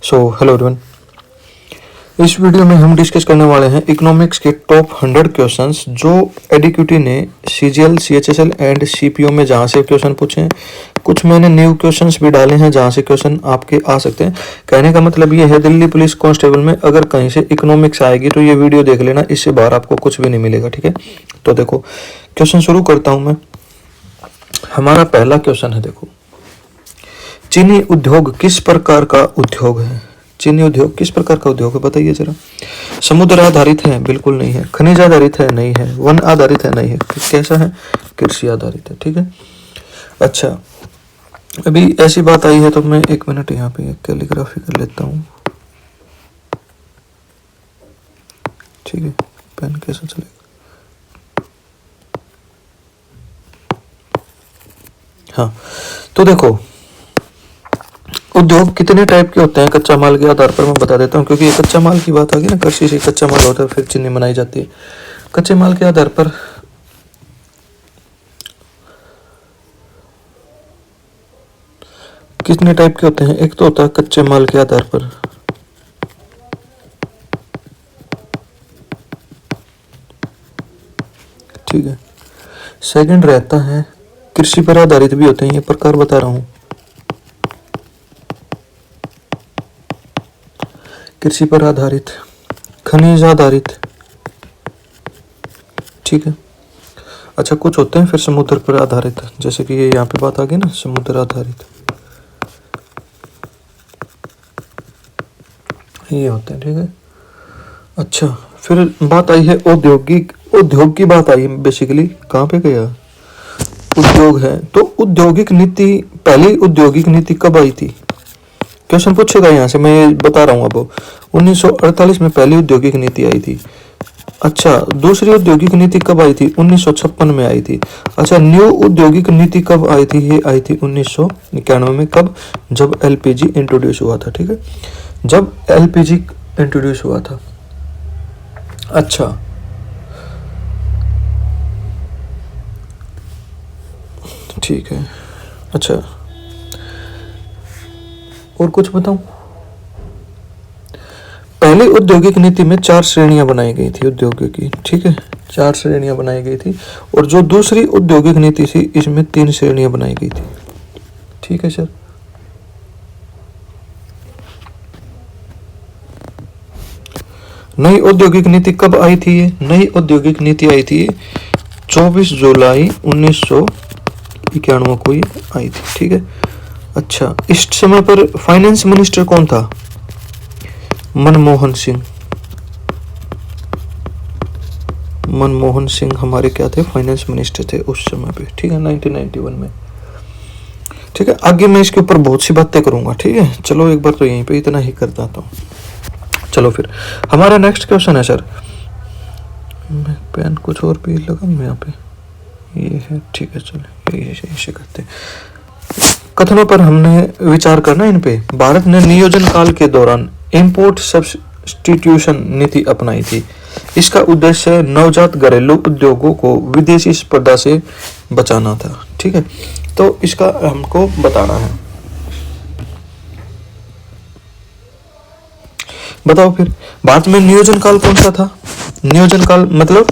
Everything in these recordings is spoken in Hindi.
Hello everyone. इस वीडियो में हम डिस्कस करने वाले हैं इकोनॉमिक्स के टॉप 100 क्वेश्चंस जो एडीक्यूटी ने सीजीएल, सीएचएसएल एंड सीपीओ में जहां से क्वेश्चन पूछे हैं। कुछ मैंने न्यू क्वेश्चंस भी डाले हैं जहां से क्वेश्चन आपके आ सकते हैं। कहने का मतलब ये है, दिल्ली पुलिस कांस्टेबल में अगर कहीं से इकोनॉमिक्स आएगी तो ये वीडियो देख लेना, इससे बाहर आपको कुछ भी नहीं मिलेगा। ठीक है, तो देखो क्वेश्चन शुरू करता हूं मैं। हमारा पहला क्वेश्चन है, देखो, चीनी उद्योग किस प्रकार का उद्योग है? चीनी उद्योग किस प्रकार का उद्योग है, बताइए जरा। समुद्र आधारित है? बिल्कुल नहीं है। खनिज आधारित है? नहीं है। वन आधारित है? नहीं है। कैसा है? कृषि आधारित है। ठीक है, अच्छा, अभी ऐसी बात आई है तो मैं 1 मिनट यहाँ पे कैलीग्राफी कर लेता हूँ। ठीक है, पेन कैसा चलेगा? हाँ, तो देखो उद्योग कितने टाइप के होते हैं कच्चा माल के आधार पर मैं बता देता हूँ, क्योंकि ये कच्चा माल की बात आ गई ना, कृषि से कच्चा माल होता है फिर चीनी बनाई जाती है। कच्चे माल के आधार पर कितने टाइप के होते हैं? एक तो होता है कच्चे माल के आधार पर, ठीक है। सेकंड रहता है कृषि पर आधारित भी होते हैं, ये प्रकार बता रहा हूँ, कृषि पर आधारित, खनिज आधारित, ठीक है। अच्छा, कुछ होते हैं फिर समुद्र पर आधारित, जैसे कि ये यहाँ पे बात आ गई ना, समुद्र आधारित, ये होते हैं। ठीक है, अच्छा, फिर बात आई है औद्योगिक, उद्योग की बात आई बेसिकली। कहाँ पे गया? उद्योग है तो औद्योगिक नीति, पहली औद्योगिक नीति कब आई थी? क्वेश्चन पूछेगा यहाँ से, मैं बता रहा हूँ। अब 1948 में पहली औद्योगिक नीति आई थी। अच्छा, दूसरी औद्योगिक नीति कब आई थी? 1956 में आई थी। अच्छा, न्यू औद्योगिक नीति कब आई थी? ये आई थी 1991 में। कब? जब एलपीजी इंट्रोड्यूस हुआ था। ठीक है, जब एलपीजी इंट्रोड्यूस हुआ था। अच्छा, ठीक है, अच्छा, और कुछ बताऊं? पहली औद्योगिक नीति में 4 श्रेणियां बनाई गई थी औद्योगिक की। ठीक है, 4 श्रेणियां बनाई गई थी, और जो दूसरी औद्योगिक नीति थी इसमें 3 श्रेणियां बनाई गई थी। ठीक है सर, नई औद्योगिक नीति कब आई थी? ये नई औद्योगिक नीति आई थी 24 जुलाई 1991 को ये आई थी। ठीक है, अच्छा, इस समय पर फाइनेंस मिनिस्टर कौन था? मनमोहन सिंह। मनमोहन सिंह हमारे क्या थे? फाइनेंस मिनिस्टर थे उस समय पे। ठीक है, 1991 में। ठीक है, आगे मैं इसके ऊपर बहुत सी बातें करूंगा। ठीक है, चलो एक बार तो यहीं पे इतना ही कर देता हूँ। चलो फिर हमारा नेक्स्ट क्वेश्चन है सर, मैं पेन कुछ और भी लगाऊं यहाँ पे, ये है। ठीक है, चलो ये करते हैं। कथनों पर हमने विचार करना इन पे। भारत ने नियोजन काल के दौरान इंपोर्ट सब्स्टिट्यूशन नीति अपनाई थी। इसका उद्देश्य नवजात घरेलू उद्योगों को विदेशी स्पर्धा से बचाना था। ठीक है, तो इसका हमको बताना है। बताओ फिर, भारत में नियोजन काल कौन सा था? नियोजन काल मतलब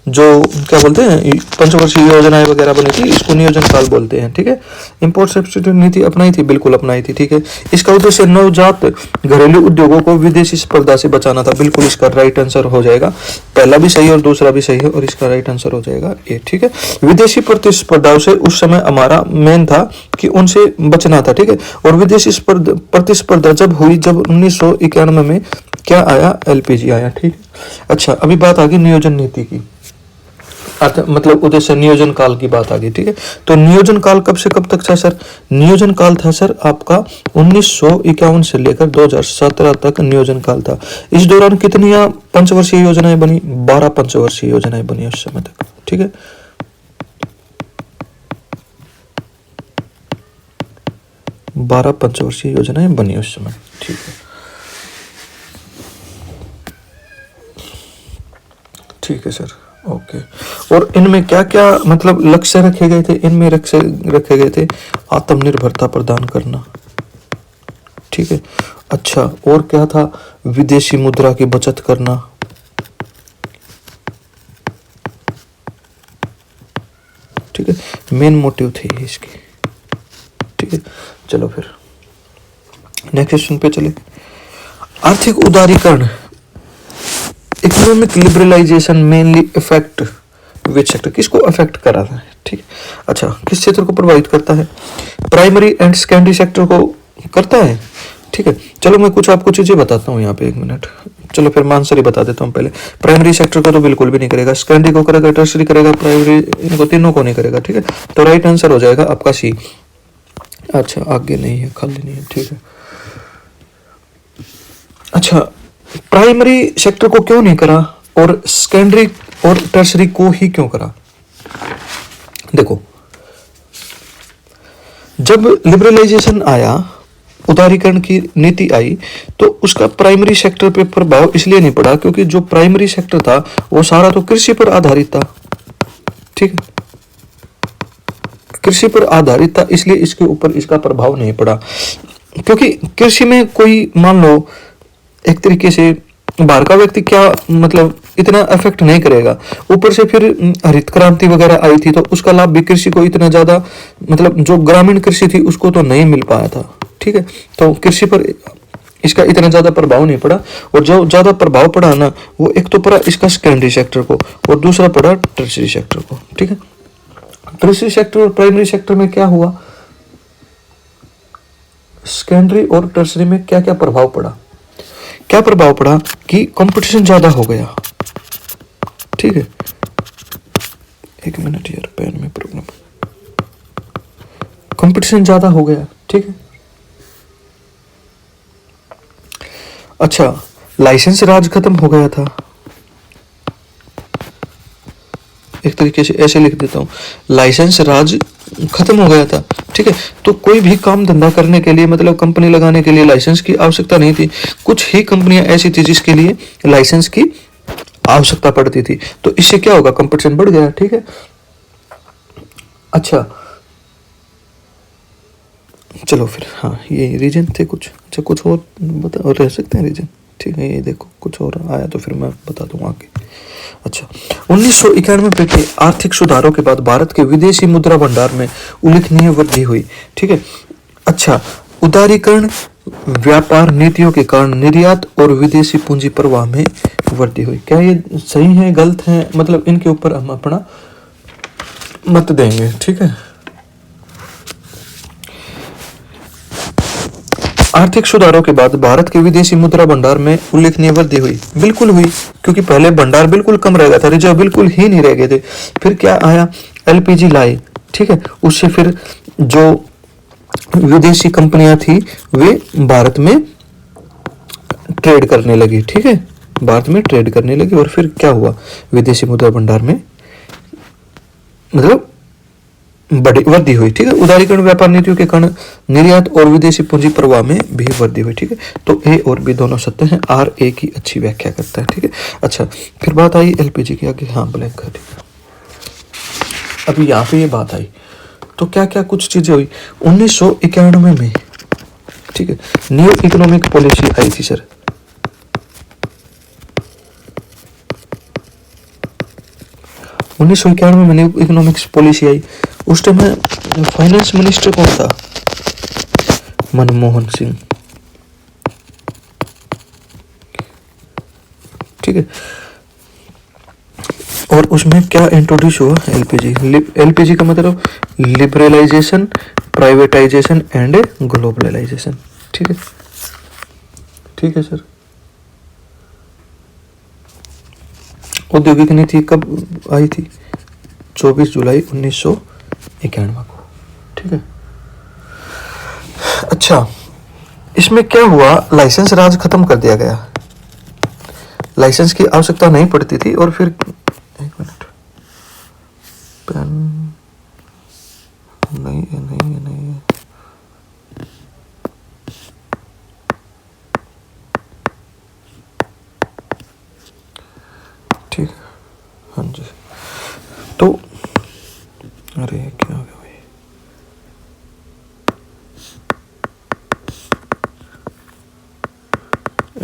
जो क्या बोलते हैं, पंचवर्षीय योजनाएं वगैरह बनी थी, इसको नियोजन काल बोलते हैं। ठीक है, इंपोर्ट सब्स्टिट्यूशन नीति अपनाई थी, बिल्कुल अपनाई थी। ठीक है, इसका उद्देश्य नवजात घरेलू उद्योगों को विदेशी स्पर्धा से बचाना था। बिल्कुल इसका राइट आंसर हो जाएगा, पहला भी सही और दूसरा भी सही है, और इसका राइट आंसर हो जाएगा ए। ठीक है, विदेशी प्रतिस्पर्धाओं से उस समय हमारा मेन था कि उनसे बचना था। ठीक है, और विदेशी प्रतिस्पर्धा जब हुई, जब 1991 में क्या आया? एलपीजी आया। ठीक है, अच्छा, अभी बात आ गई नियोजन नीति की, मतलब उद्देश्य नियोजन काल की बात आ गई। ठीक है, तो नियोजन काल कब से कब तक था सर? नियोजन काल था सर आपका 1951 से लेकर 2017 तक नियोजन काल था। इस दौरान कितनी पंचवर्षीय योजनाएं बनी? 12 पंचवर्षीय योजनाएं बनी उस समय तक। ठीक है, 12 पंचवर्षीय योजनाएं बनी उस समय। ठीक है, ठीक है सर, ओके। और इनमें क्या क्या मतलब लक्ष्य रखे गए थे? इनमें रखे गए थे आत्मनिर्भरता प्रदान करना। ठीक है, अच्छा, और क्या था? विदेशी मुद्रा की बचत करना। ठीक है, मेन मोटिव थी इसकी। ठीक है, चलो फिर नेक्स्ट क्वेश्चन पे चले। आर्थिक उदारीकरण, economic liberalisation mainly effect which sector, किसको अफेक्ट करा है? ठीक है, अच्छा, किस क्षेत्र को प्रभावित करता है? प्राइमरी एंड सेकेंडरी सेक्टर को करता है। ठीक है, चलो मैं कुछ आपको चीजें बताता हूँ यहाँ पे, एक मिनट। चलो फिर मैं आंसर ही बता देता हूँ पहले। प्राइमरी सेक्टर को तो बिल्कुल भी नहीं करेगा, सेकेंडरी को करेगा, टर्सरी करेगा, प्राइमरी, इनको तीनों को नहीं करेगा। ठीक है, तो राइट आंसर हो जाएगा आपका सी। अच्छा, आगे नहीं है, खाली नहीं है। ठीक है, अच्छा, प्राइमरी सेक्टर को क्यों नहीं करा और सेकेंडरी और टर्सरी को ही क्यों करा? देखो, जब लिबरलाइजेशन आया, उदारीकरण की नीति आई, तो उसका प्राइमरी सेक्टर पे प्रभाव इसलिए नहीं पड़ा क्योंकि जो प्राइमरी सेक्टर था वो सारा तो कृषि पर आधारित था। ठीक है, कृषि पर आधारित था, इसलिए इसके ऊपर इसका प्रभाव नहीं पड़ा। क्योंकि कृषि में कोई, मान लो एक तरीके से बाहर का व्यक्ति क्या, मतलब इतना इफेक्ट नहीं करेगा। ऊपर से फिर हरित क्रांति वगैरह आई थी, तो उसका लाभ भी कृषि को इतना ज्यादा, मतलब जो ग्रामीण कृषि थी उसको तो नहीं मिल पाया था। ठीक है, तो कृषि पर इसका इतना ज्यादा प्रभाव नहीं पड़ा। और जो ज्यादा प्रभाव पड़ा ना, वो एक तो पड़ा इसका सेकेंडरी सेक्टर को और दूसरा पड़ा टर्सरी सेक्टर को। ठीक है, टर्सरी सेक्टर और प्राइमरी सेक्टर में क्या हुआ, सेकेंडरी और टर्सरी में क्या क्या प्रभाव पड़ा? क्या प्रभाव पड़ा कि कंपटीशन ज्यादा हो गया। ठीक है, एक मिनट यार, पेन में प्रॉब्लम, कंपटीशन ज्यादा हो गया। ठीक है, अच्छा, लाइसेंस राज खत्म हो गया था। एक तरीके से ऐसे लिख देता हूं, लाइसेंस राज खत्म हो गया था। ठीक है, तो कोई भी काम धंधा करने के लिए, मतलब कंपनी लगाने के लिए लाइसेंस की आवश्यकता नहीं थी। कुछ ही कंपनियां ऐसी थी जिसके लिए लाइसेंस की आवश्यकता पड़ती थी, तो इससे क्या होगा, कंपटीशन बढ़ गया। ठीक है, अच्छा, चलो फिर, हाँ ये रीजन थे कुछ। अच्छा, कुछ और बता, और रह सकते हैं रीजन। ठीक है, ये देखो कुछ और आया तो फिर मैं बता दूंगा आगे। अच्छा, 1991 के आर्थिक सुधारों के बाद भारत के विदेशी मुद्रा भंडार में उल्लेखनीय वृद्धि हुई। ठीक है, अच्छा, उदारीकरण व्यापार नीतियों के कारण निर्यात और विदेशी पूंजी प्रवाह में वृद्धि हुई। क्या ये सही है, गलत है, मतलब इनके ऊपर हम अपना मत देंगे। ठीक है, आर्थिक सुधारों के बाद भारत के विदेशी मुद्रा भंडार में उल्लेखनीय वृद्धि हुई। बिल्कुल हुई, क्योंकि पहले भंडार बिल्कुल कम रह गया था, रिजर्व बिल्कुल ही नहीं रह गए थे। फिर क्या आया, एलपीजी लाए। ठीक है, उससे फिर जो विदेशी कंपनियां थी वे भारत में ट्रेड करने लगी। ठीक है, भारत में ट्रेड करने लगी, और फिर क्या हुआ, विदेशी मुद्रा भंडार में मतलब बड़ी वृद्धि हुई। ठीक है, उदारीकरण व्यापार नीतियों के कारण निर्यात और विदेशी पूंजी प्रवाह में भी वृद्धि हुई। ठीक है, तो ए और बी दोनों सत्य हैं, आर ए की अच्छी व्याख्या करता है। ठीक है, अच्छा, फिर बात आई एलपीजी की आगे। हाँ, ब्लैक कर, ठीक है, अभी यहाँ पे ये बात आई, तो क्या क्या कुछ चीजें हुई 1991 में। ठीक है, न्यू इकोनॉमिक पॉलिसी आई थी सर। 1991 में न्यू इकोनॉमिक्स पॉलिसी आई। उस टाइम में फाइनेंस मिनिस्टर कौन था? मनमोहन सिंह। ठीक है, और उसमें क्या इंट्रोड्यूस हुआ, एलपीजी। एलपीजी का मतलब लिबरलाइजेशन, प्राइवेटाइजेशन एंड ग्लोबलाइजेशन। ठीक है, ठीक है सर। औद्योगिक नीति कब आई थी? 24 जुलाई 1991 को। ठीक है, अच्छा, इसमें क्या हुआ, लाइसेंस राज खत्म कर दिया गया, लाइसेंस की आवश्यकता नहीं पड़ती थी। और फिर एक मिनट, पेन नहीं है, नहीं है, नहीं है। ठीक है, हाँ जी, तो अरे क्या हो गया भाई,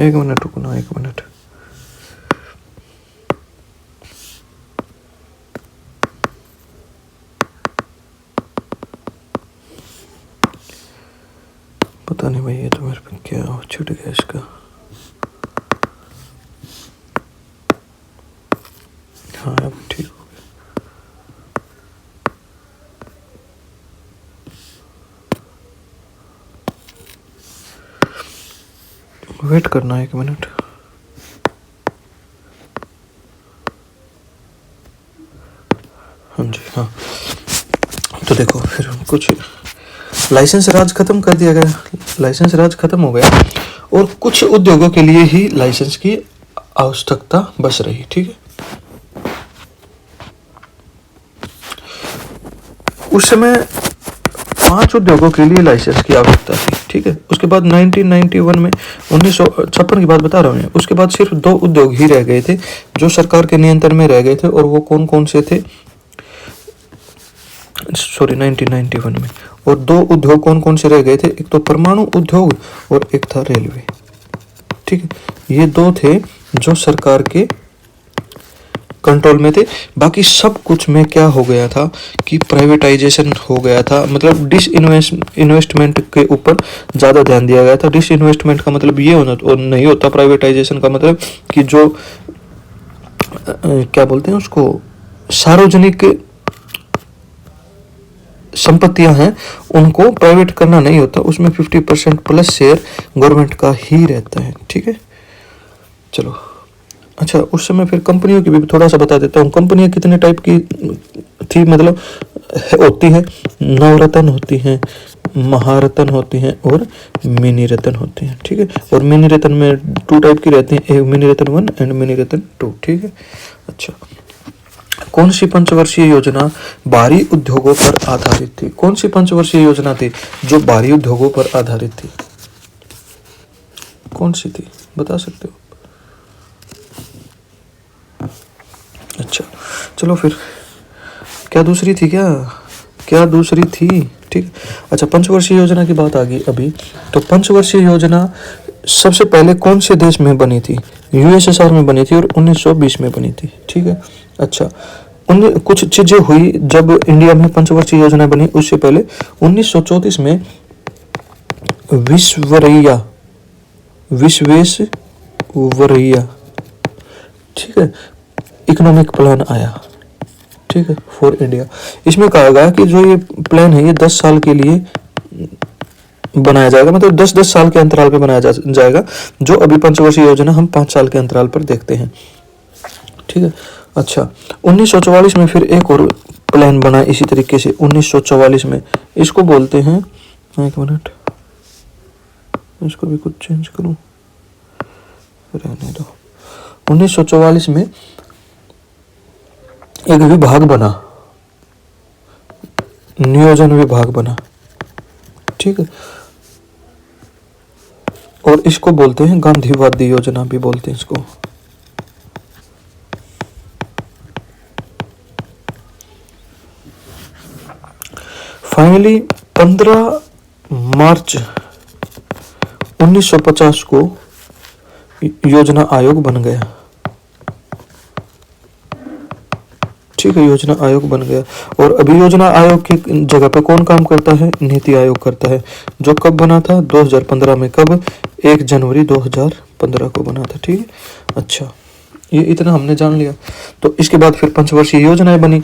एक मिनट रुकना, एक मिनट। पता नहीं भाई, ये तो मेरे पे क्या छूट गया इसका। हाँ अब ठीक हो गया। वेट करना एक मिनट। हाँ जी, हाँ। तो देखो फिर कुछ लाइसेंस राज खत्म कर दिया गया, लाइसेंस राज खत्म हो गया और कुछ उद्योगों के लिए ही लाइसेंस की आवश्यकता बच रही। ठीक है, उस समय 5 उद्योगों के लिए लाइसेंस की आवश्यकता थी। ठीक है, उसके बाद 1991 में 1956 की बात बता रहा हूँ, उसके बाद सिर्फ 2 उद्योग ही रह गए थे जो सरकार के नियंत्रण में रह गए थे, और वो कौन कौन से थे? सॉरी 1991 में। और 2 उद्योग कौन कौन से रह गए थे? एक तो परमाणु उद्योग और एक था रेलवे। ठीक है, ये 2 थे जो सरकार के कंट्रोल में थे। बाकी सब कुछ में क्या हो गया था कि प्राइवेटाइजेशन हो गया था, मतलब इन्वेस्टमेंट के ऊपर ज़्यादा ध्यान दिया गया था। इन्वेस्टमेंट का मतलब ये होना और नहीं होता, प्राइवेटाइजेशन का मतलब कि जो क्या बोलते हैं उसको, सार्वजनिक संपत्तियां हैं उनको प्राइवेट करना नहीं होता, उसमें 50% प्लस शेयर गवर्नमेंट का ही रहता है। ठीक है, चलो अच्छा, उस समय फिर कंपनियों की भी थोड़ा सा बता देता हूँ। कंपनियां कितने टाइप की थी, मतलब होती हैं, नवरत्न होती हैं, महारत्न होती हैं और मिनी रत्न होती हैं। ठीक है, और मिनी रत्न में 2 टाइप की रहती हैं, एक मिनी रत्न 1 एंड मिनी रत्न 2। ठीक है, अच्छा, कौन सी पंचवर्षीय योजना बाहरी उद्योगों पर आधारित थी? कौन सी पंचवर्षीय योजना थी जो बाहरी उद्योगों पर आधारित थी? कौन सी थी, बता सकते हो? अच्छा चलो फिर, क्या दूसरी थी? क्या दूसरी थी? ठीक, अच्छा, पंचवर्षीय योजना की बात आ गई अभी। तो पंचवर्षीय योजना सबसे पहले कौन से देश में बनी थी? यूएसएसआर में बनी थी और 1920 में बनी थी। ठीक है, अच्छा, कुछ चीजें हुई जब इंडिया में पंचवर्षीय योजना बनी। उससे पहले 1934 में विश्वेश्वरैया, ठीक है, इकोनॉमिक प्लान आया। ठीक है, फॉर इंडिया। इसमें कहा गया कि जो ये प्लान है ये 10 साल के लिए बनाया जाएगा, मतलब 10-10 साल के अंतराल पे बनाया जाएगा। जो अभी पंचवर्षीय योजना हम 5 साल के अंतराल पर देखते हैं। ठीक है, अच्छा, 1944 में फिर एक और प्लान बना इसी तरीके से। 1944 में इसको बोलते हैं, एक मिनट, इसको भी कुछ चेंज करूं, रहने दो। 1944 में एक विभाग बना, नियोजन विभाग बना। ठीक है, और इसको बोलते हैं गांधीवादी योजना भी बोलते हैं इसको। फाइनली 15 मार्च 1950 को योजना आयोग बन गया। ठीक है, योजना आयोग बन गया। और अभी योजना आयोग की जगह पे कौन काम करता है? नीति आयोग करता है, जो कब बना था? 2015 में। कब? 1 जनवरी 2015 को बना था। ठीक है, अच्छा, ये इतना हमने जान लिया। तो इसके बाद फिर पंचवर्षीय योजनाएं बनी।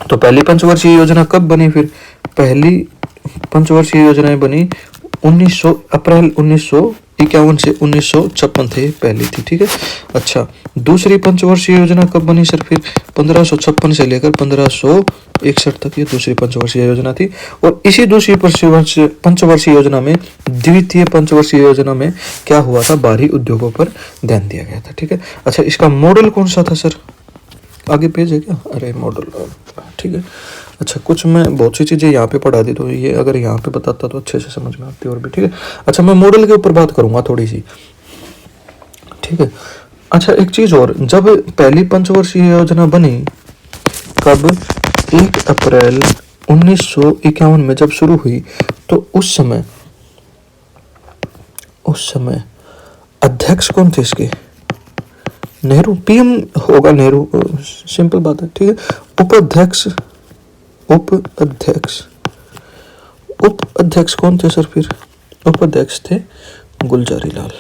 तो पहली पंचवर्षीय योजना कब बनी? फिर पहली पंचवर्षीय योजनाएं बनी 1900 अप्रैल 1951 से 1956 थे पहली थी। ठीक है, अच्छा, दूसरी पंचवर्षीय योजना कब बनी सर? फिर 1556 से लेकर 1561 तक ये दूसरी पंचवर्षीय योजना थी। और इसी दूसरी पंचवर्षीय योजना में, द्वितीय पंचवर्षीय योजना में क्या हुआ था? बाहरी उद्योगों पर ध्यान दिया गया था। ठीक है, अच्छा, इसका मॉडल कौन सा था सर? आगे पेज है क्या? अरे मॉडल, ठीक है, अच्छा, कुछ मैं बहुत सी चीज़ें यहाँ पे पढ़ा दी, तो ये अगर यहाँ पे बताता तो अच्छे से समझ में आती और भी। ठीक है, अच्छा, मैं मॉडल के ऊपर बात करूँगा थोड़ी सी। ठीक है, अच्छा, एक चीज़ और, जब पहली पंचवर्षीय योजना बनी कब? 1 अप्रैल 1951 में जब शुरू हुई, तो उस समय अध्यक्ष कौन थे इसके? नेहरू, पीएम होगा नेहरू, सिंपल बात है, ठीक है। उपाध्यक्ष, उपाध्यक्ष कौन थे सर फिर? उपाध्यक्ष थे गुलजारी लाल,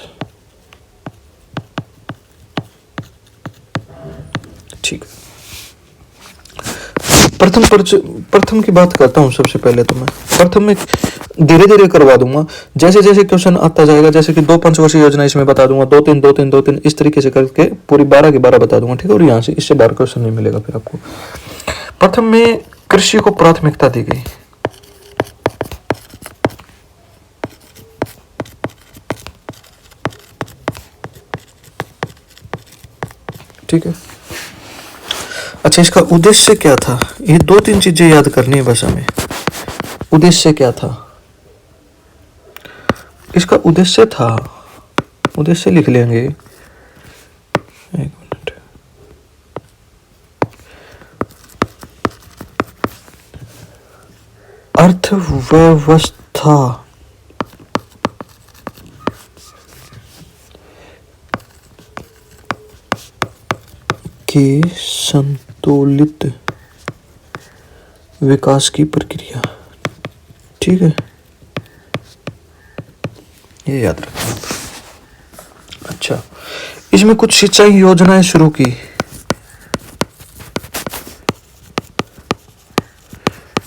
ठीक। प्रथम की बात करता हूं सबसे पहले। तो मैं प्रथम में धीरे धीरे करवा दूंगा, जैसे जैसे क्वेश्चन आता जाएगा, जैसे कि 2 पंचवर्षीय योजना इसमें बता दूंगा, 2-3 इस तरीके से करके पूरी 12 की 12 बता दूंगा, ठीक है। और यहाँ से इससे 12 क्वेश्चन नहीं मिलेगा फिर आपको। प्रथम में कृषि को प्राथमिकता दी गई, ठीक है। अच्छा, इसका उद्देश्य क्या था? ये 2-3 चीजें याद करनी है बस हमें। उद्देश्य क्या था इसका? उद्देश्य लिख लेंगे, एक मिनट। अर्थव्यवस्था के संतुलित विकास की प्रक्रिया, ठीक है, ये याद रखना। अच्छा, इसमें कुछ सिंचाई योजनाएं शुरू की।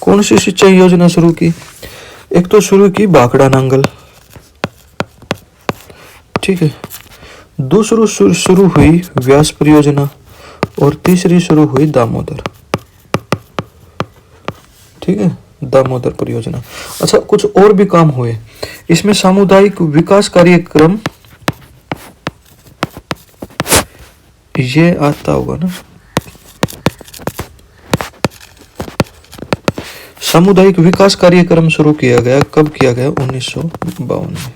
कौन सी सिंचाई योजना शुरू की? एक तो शुरू की भाखड़ा नांगल, ठीक है। दूसरी शुरू हुई व्यास परियोजना, और तीसरी शुरू हुई दामोदर, ठीक है, दामोदर परियोजना। अच्छा, कुछ और भी काम हुए इसमें। सामुदायिक विकास कार्यक्रम, ये आता होगा ना, सामुदायिक विकास कार्यक्रम शुरू किया गया। कब किया गया? 1952 में,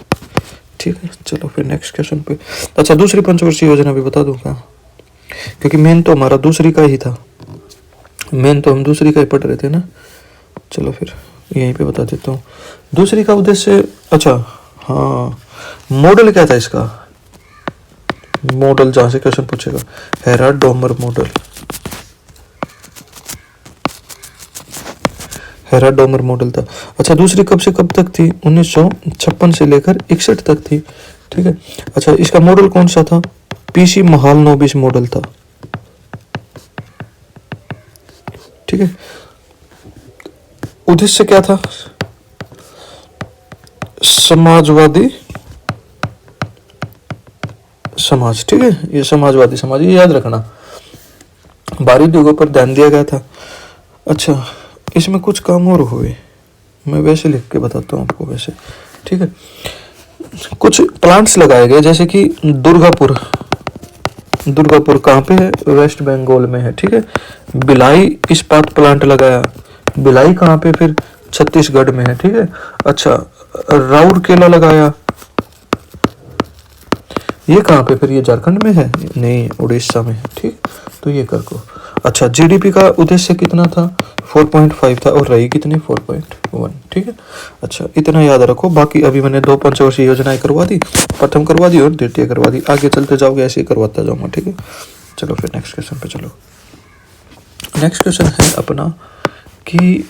ठीक है। चलो फिर नेक्स्ट क्वेश्चन पे। अच्छा, दूसरी पंचवर्षीय योजना भी बता दूं क्या? क्योंकि मेन तो हमारा दूसरी का ही था, मेन तो हम दूसरी का ही पढ़ रहे थे ना। चलो फिर यहीं पे बता देता हूँ दूसरी का उद्देश्य। अच्छा हाँ, मॉडल क्या था इसका? मॉडल जहां से क्वेश्चन पूछेगा, Herald Domar model, Herald Domar model था। अच्छा, दूसरी कब से कब तक थी? 1956 से लेकर 61 तक थी, ठीक है। अच्छा, इसका मॉडल कौन सा था? पीसी महालनोबिस मॉडल था, ठीक है। उद्देश्य क्या था? समाजवादी समाज, ठीक है, ये समाजवादी समाज, ये याद रखना। भारी उद्योगों पर ध्यान दिया गया था। अच्छा, इसमें कुछ काम और हुए, मैं वैसे लिख के बताता हूँ आपको वैसे, ठीक है। कुछ प्लांट्स लगाए गए, जैसे कि दुर्गापुर कहाँ पे है? वेस्ट बंगाल में है, ठीक है। भिलाई इस्पात प्लांट लगाया, भिलाई कहाँ पे? फिर छत्तीसगढ़ में है, ठीक है। अच्छा, राउरकेला लगाया, ये कहाँ पे? फिर ये झारखंड में है? नहीं, उड़ीसा में है, ठीक। तो ये कर को। अच्छा, जीडीपी का उद्देश्य कितना था? 4.5 था, और रही कितनी? 4.1, ठीक है। अच्छा, इतना याद रखो। बाकी अभी मैंने 2 पंचवर्षीय योजनाएं करवा दी, प्रथम करवा दी और द्वितीय करवा दी। आगे चलते जाओगे ऐसे ही करवाता जाऊंगा, ठीक है। चलो फिर नेक्स्ट क्वेश्चन पे चलो। नेक्स्ट क्वेश्चन है अपना कि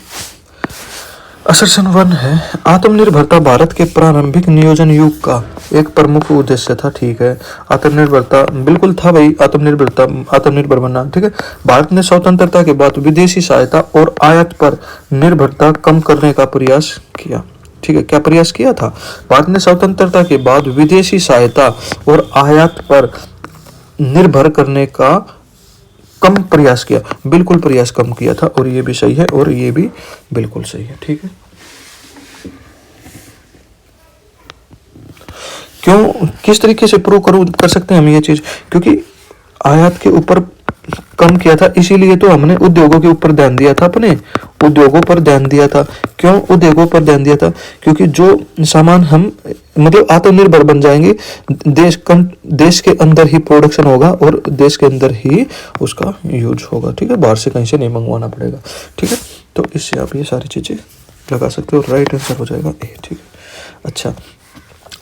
असर्शन 1 है, आत्मनिर्भरता भारत के प्रारंभिक नियोजन युग का एक प्रमुख उद्देश्य था, ठीक है। आत्मनिर्भरता बिल्कुल था भाई, आत्मनिर्भर बनना, ठीक है। भारत ने स्वतंत्रता के बाद विदेशी सहायता और आयात पर निर्भरता कम करने का प्रयास किया, ठीक है। क्या प्रयास किया था? भारत ने स्वतंत्रता के बाद विदेशी सहायता और आयात पर निर्भर करने का कम प्रयास किया, बिल्कुल प्रयास कम किया था, और ये भी सही है और ये भी बिल्कुल सही है, ठीक है। क्यों, किस तरीके से प्रूव कर सकते हैं हम ये चीज? क्योंकि आयात के ऊपर कम किया था, इसीलिए तो हमने उद्योगों के ऊपर ध्यान दिया था, अपने उद्योगों पर ध्यान दिया था। क्यों उद्योगों पर ध्यान दिया था? क्योंकि जो सामान हम मतलब आत्मनिर्भर बन जाएंगे, देश के अंदर ही प्रोडक्शन होगा और देश के अंदर ही उसका यूज होगा, ठीक है। बाहर से कहीं से नहीं मंगवाना पड़ेगा, ठीक है। तो इससे आप ये सारी चीजें लगा सकते हो, राइट आंसर हो जाएगा ए, ठीक है। अच्छा,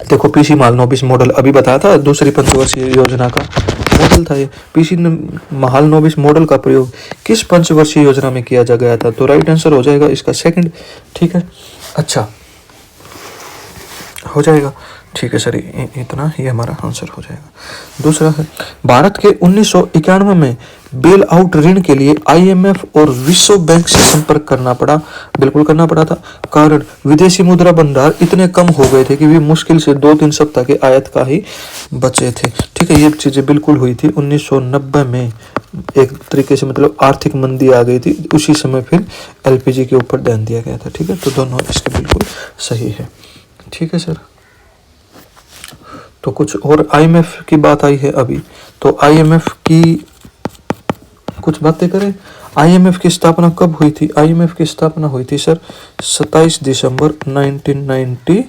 देखो पीसी महालनोबिस मॉडल अभी बताया था, दूसरी पंचवर्षीय योजना का मॉडल था ये। पीसी महालनोबिस मॉडल का प्रयोग किस पंचवर्षीय योजना में किया जा गया था? तो राइट आंसर हो जाएगा इसका सेकंड। ठीक है, अच्छा हो जाएगा, ठीक है सर, इतना ही हमारा आंसर हो जाएगा। दूसरा है, भारत के 1991 में बेल आउट ऋण के लिए आईएमएफ और विश्व बैंक से संपर्क करना पड़ा। बिल्कुल करना पड़ा था, कारण विदेशी मुद्रा भंडार इतने कम हो गए थे कि वे मुश्किल से 2-3 सप्ताह के आयात का ही बचे थे। ठीक है, ये चीजें बिल्कुल हुई थी 1990 में, एक तरीके से मतलब आर्थिक मंदी आ गई थी, उसी समय फिर एलपीजी के ऊपर ध्यान दिया गया था। ठीक है, तो दोनों इसके बिल्कुल सही है। ठीक है सर, तो कुछ और आईएमएफ की बात आई है अभी, तो आईएमएफ की कुछ बातें करें। आईएमएफ की स्थापना कब हुई थी? आईएमएफ की स्थापना हुई थी सर 27 दिसंबर 1990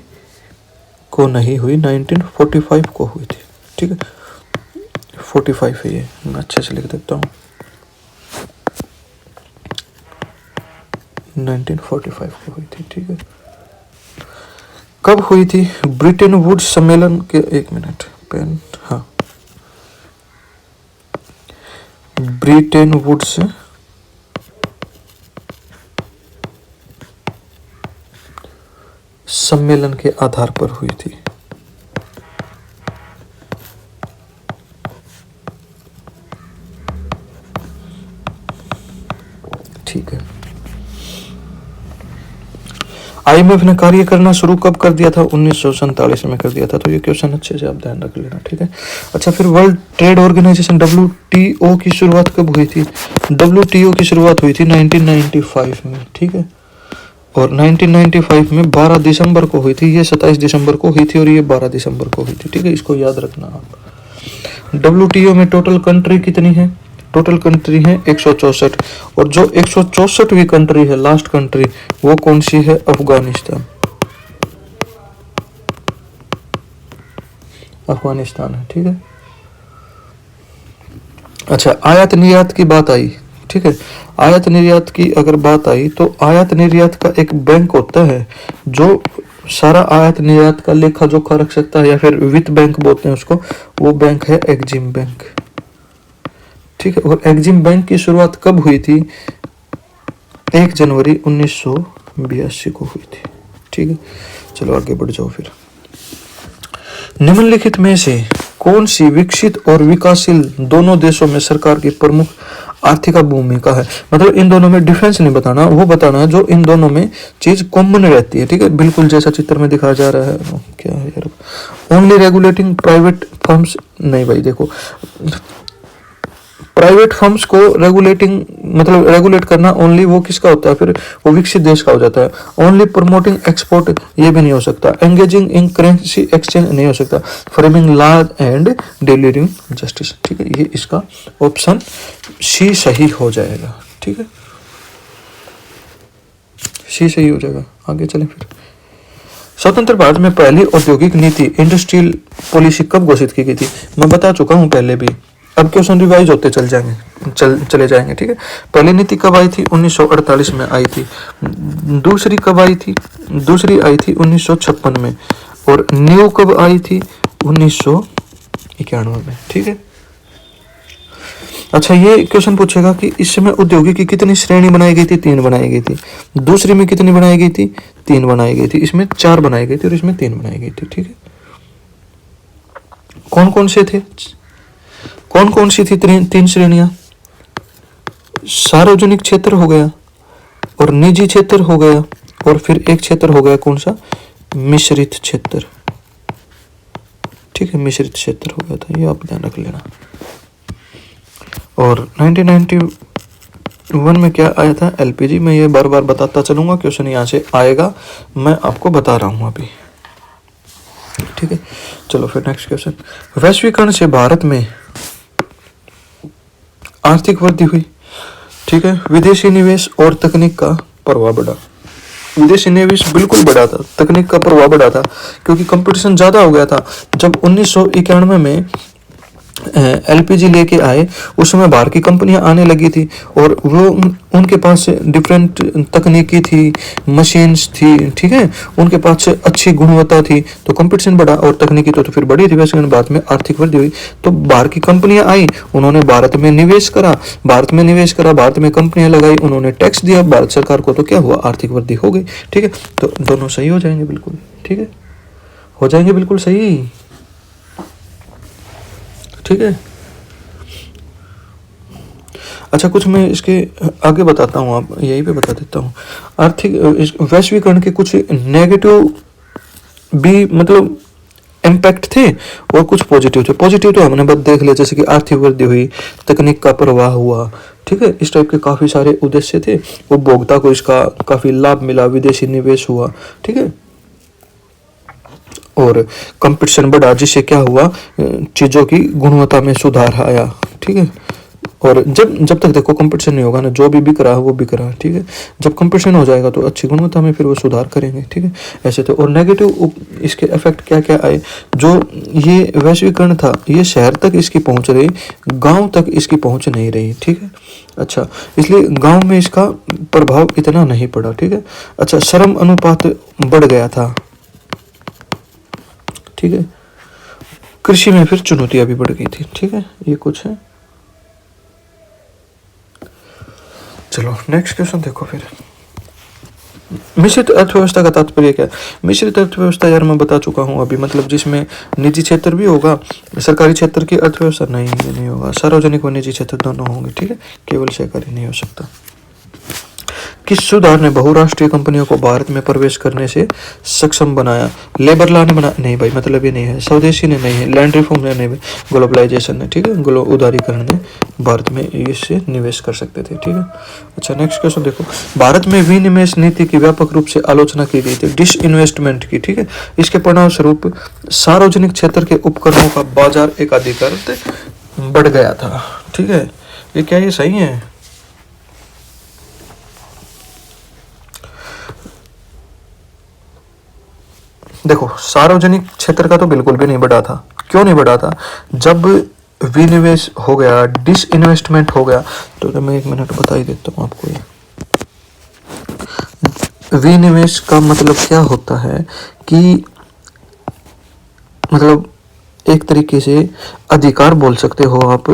को नहीं हुई, 1945 को हुई थी। ठीक है, 45 है ये, मैं अच्छे से लिख देता हूँ, 1945 को हुई थी। ठीक है, कब हुई थी? ब्रिटेन वुड्स सम्मेलन के, एक मिनट पेन, हाँ, ब्रिटेन वुड्स सम्मेलन के आधार पर हुई थी। ठीक है, आईएमएफ ने कार्य करना शुरू कब कर दिया था? 1947 में कर दिया था। तो ये क्वेश्चन अच्छे से आप ध्यान रख लेना। ठीक है, अच्छा फिर वर्ल्ड ट्रेड ऑर्गेनाइजेशन WTO की शुरुआत कब हुई थी? WTO की शुरुआत हुई थी 1995 में। ठीक है, और 1995 में 12 दिसंबर को हुई थी, ये 27 दिसंबर को हुई थी और ये 12 दिसंबर को हुई थी। ठीक है, इसको याद रखना आप। WTO में टोटल कंट्री कितनी है? टोटल कंट्री है 164, और जो 164वीं कंट्री है, लास्ट कंट्री, वो कौन सी है? अफगानिस्तान। अफगानिस्तान है। ठीक है, अच्छा आयात निर्यात की बात आई। ठीक है, आयात निर्यात की अगर बात आई तो आयात निर्यात का एक बैंक होता है जो सारा आयात निर्यात का लेखा जोखा रख सकता है, या फिर वित्त बैंक बोलते हैं उसको, वो बैंक है एक्जिम बैंक। ठीक है, और एक्जिम बैंक की शुरुआत कब हुई थी? 1 जनवरी 1982 को हुई थी। ठीक है, चलो आगे बढ़ जाओ फिर। निम्नलिखित में से कौन सी विकसित और विकासशील दोनों देशों में सरकार की प्रमुख आर्थिक भूमिका है? मतलब इन दोनों में डिफरेंस नहीं बताना, वो बताना है जो इन दोनों में चीज कॉमन रहती है। ठीक है, बिल्कुल जैसा चित्र में दिखाया जा रहा है। क्या है यार, ओनली रेगुलेटिंग प्राइवेट फर्म्स, नहीं भाई देखो, प्राइवेट फर्म्स को रेगुलेटिंग मतलब रेगुलेट करना ओनली वो किसका होता है? फिर वो विकसित देश का हो जाता है। ओनली प्रमोटिंग एक्सपोर्ट, ये भी नहीं हो सकता। एंगेजिंग इन करेंसी एक्सचेंज नहीं हो सकता। Framing law and delivering justice. ठीक है, ये इसका ऑप्शन सी सही हो जाएगा। ठीक है, सी सही हो जाएगा। आगे चलें फिर। स्वतंत्र भारत में पहली औद्योगिक नीति इंडस्ट्रियल पॉलिसी कब घोषित की गई थी? मैं बता चुका हूं पहले भी, अब क्वेश्चन रिवाइज होते चले जाएंगे। ठीक है, पहली नीति कब आई थी? 1948 में आई थी। दूसरी कब आई थी? दूसरी आई थी 1956 में, और न्यू कब आई थी? 1991 में। ठीक है, अच्छा ये क्वेश्चन पूछेगा कि इस समय औद्योगिक की कितनी श्रेणी बनाई गई थी? 3 बनाई गई थी। दूसरी में कितनी बनाई गई थी? 3 बनाई गई थी। इसमें 4 बनाई गई थी और इसमें 3 बनाई गई थी। ठीक है, कौन कौन से थे? कौन कौन सी थी 3 श्रेणियां? सार्वजनिक क्षेत्र हो गया, और निजी क्षेत्र हो गया, और फिर एक क्षेत्र हो गया कौन सा? मिश्रित क्षेत्र। ठीक है, मिश्रित क्षेत्र हो गया था, ये आप ध्यान रख लेना। और 1991 में क्या आया था? एलपीजी। मैं ये बार बार बताता चलूंगा, क्वेश्चन यहाँ से आएगा, मैं आपको बता रहा हूँ अभी। ठीक है, चलो फिर नेक्स्ट क्वेश्चन। वैश्वीकरण से भारत में आर्थिक वृद्धि हुई। ठीक है, विदेशी निवेश और तकनीक का प्रभाव बढ़ा। विदेशी निवेश बिल्कुल बढ़ा था, तकनीक का प्रभाव बढ़ा था, क्योंकि कंपटीशन ज्यादा हो गया था। जब 1991 में एलपीजी लेके आए, उस समय बाहर की कंपनियां आने लगी थी और वो उनके पास डिफरेंट तकनीकी थी, मशीन्स थी, ठीक है, उनके पास से अच्छी गुणवत्ता थी, तो कंपटीशन बढ़ा और तकनीकी तो फिर बढ़ी थी वैसे, बाद में आर्थिक वृद्धि हुई, तो बाहर की कंपनियां आई, उन्होंने भारत में निवेश करा, भारत में कंपनियां लगाई, उन्होंने टैक्स दिया भारत सरकार को, तो क्या हुआ, आर्थिक वृद्धि हो गई, ठीक है। तो दोनों सही हो जाएंगे बिल्कुल, ठीक है, हो जाएंगे बिल्कुल सही, ठीक है। अच्छा, कुछ मैं इसके आगे बताता हूँ, आप यहीं पे बता देता हूँ। आर्थिक वैश्वीकरण के कुछ नेगेटिव भी मतलब इम्पैक्ट थे और कुछ पॉजिटिव थे। पॉजिटिव तो हमने बस देख लिया, जैसे कि आर्थिक वृद्धि हुई, तकनीक का प्रवाह हुआ, ठीक है, इस टाइप के काफ़ी सारे उद्देश्य थे, उपभोक्ता को इसका काफ़ी लाभ मिला, विदेशी निवेश हुआ, ठीक है, और कंपटीशन बढ़ा, जिससे क्या हुआ, चीज़ों की गुणवत्ता में सुधार आया, ठीक है। और जब तक देखो कंपटीशन नहीं होगा ना, जो भी बिक रहा है वो बिक रहा है, ठीक है, जब कंपटीशन हो जाएगा तो अच्छी गुणवत्ता में फिर वो सुधार करेंगे, ठीक है, ऐसे तो। और नेगेटिव इसके इफेक्ट क्या क्या आए, जो ये वैश्वीकरण था, ये शहर तक इसकी पहुंच रही, गांव तक इसकी पहुंच नहीं रही, ठीक है। अच्छा, इसलिए गांव में इसका प्रभाव इतना नहीं पड़ा, ठीक है। अच्छा, श्रम अनुपात बढ़ गया था, ठीक है, कृषि में फिर चुनौतियां भी बढ़ गई थी, ठीक है, ये कुछ है। चलो नेक्स्ट क्वेश्चन देखो फिर। मिश्रित अर्थव्यवस्था का तात्पर्य क्या है? मिश्रित अर्थव्यवस्था यार मैं बता चुका हूँ अभी, मतलब जिसमें निजी क्षेत्र भी होगा, सरकारी क्षेत्र की अर्थव्यवस्था नहीं, ये नहीं होगा, सार्वजनिक व निजी क्षेत्र दोनों होंगे, ठीक है, केवल सरकारी नहीं हो सकता। किस सुधार ने बहुराष्ट्रीय कंपनियों को भारत में प्रवेश करने से सक्षम बनाया? लेबर लॉ ने बना, नहीं भाई, मतलब ये नहीं है, स्वदेशी ने नहीं है, लैंड रिफॉर्म ने नहीं, ग्लोबलाइजेशन ने, ठीक है, उदारीकरण ने भारत में इससे निवेश कर सकते थे, ठीक है। अच्छा, नेक्स्ट क्वेश्चन देखो। भारत में विनिवेश नीति की व्यापक रूप से आलोचना की गई थी, डिसइन्वेस्टमेंट की, ठीक है, इसके परिणाम स्वरूप सार्वजनिक क्षेत्र के उपकरणों का बाजार एकाधिकार बढ़ गया था, ठीक है, ये क्या ये सही है? देखो, सार्वजनिक क्षेत्र का तो बिल्कुल भी नहीं बढ़ा था, क्यों नहीं बढ़ा था? जब विनिवेश हो गया, डिसइन्वेस्टमेंट हो गया, तो मैं 1 मिनट बता ही देता हूँ आपको। ये विनिवेश का मतलब क्या होता है कि मतलब एक तरीके से अधिकार बोल सकते हो आप,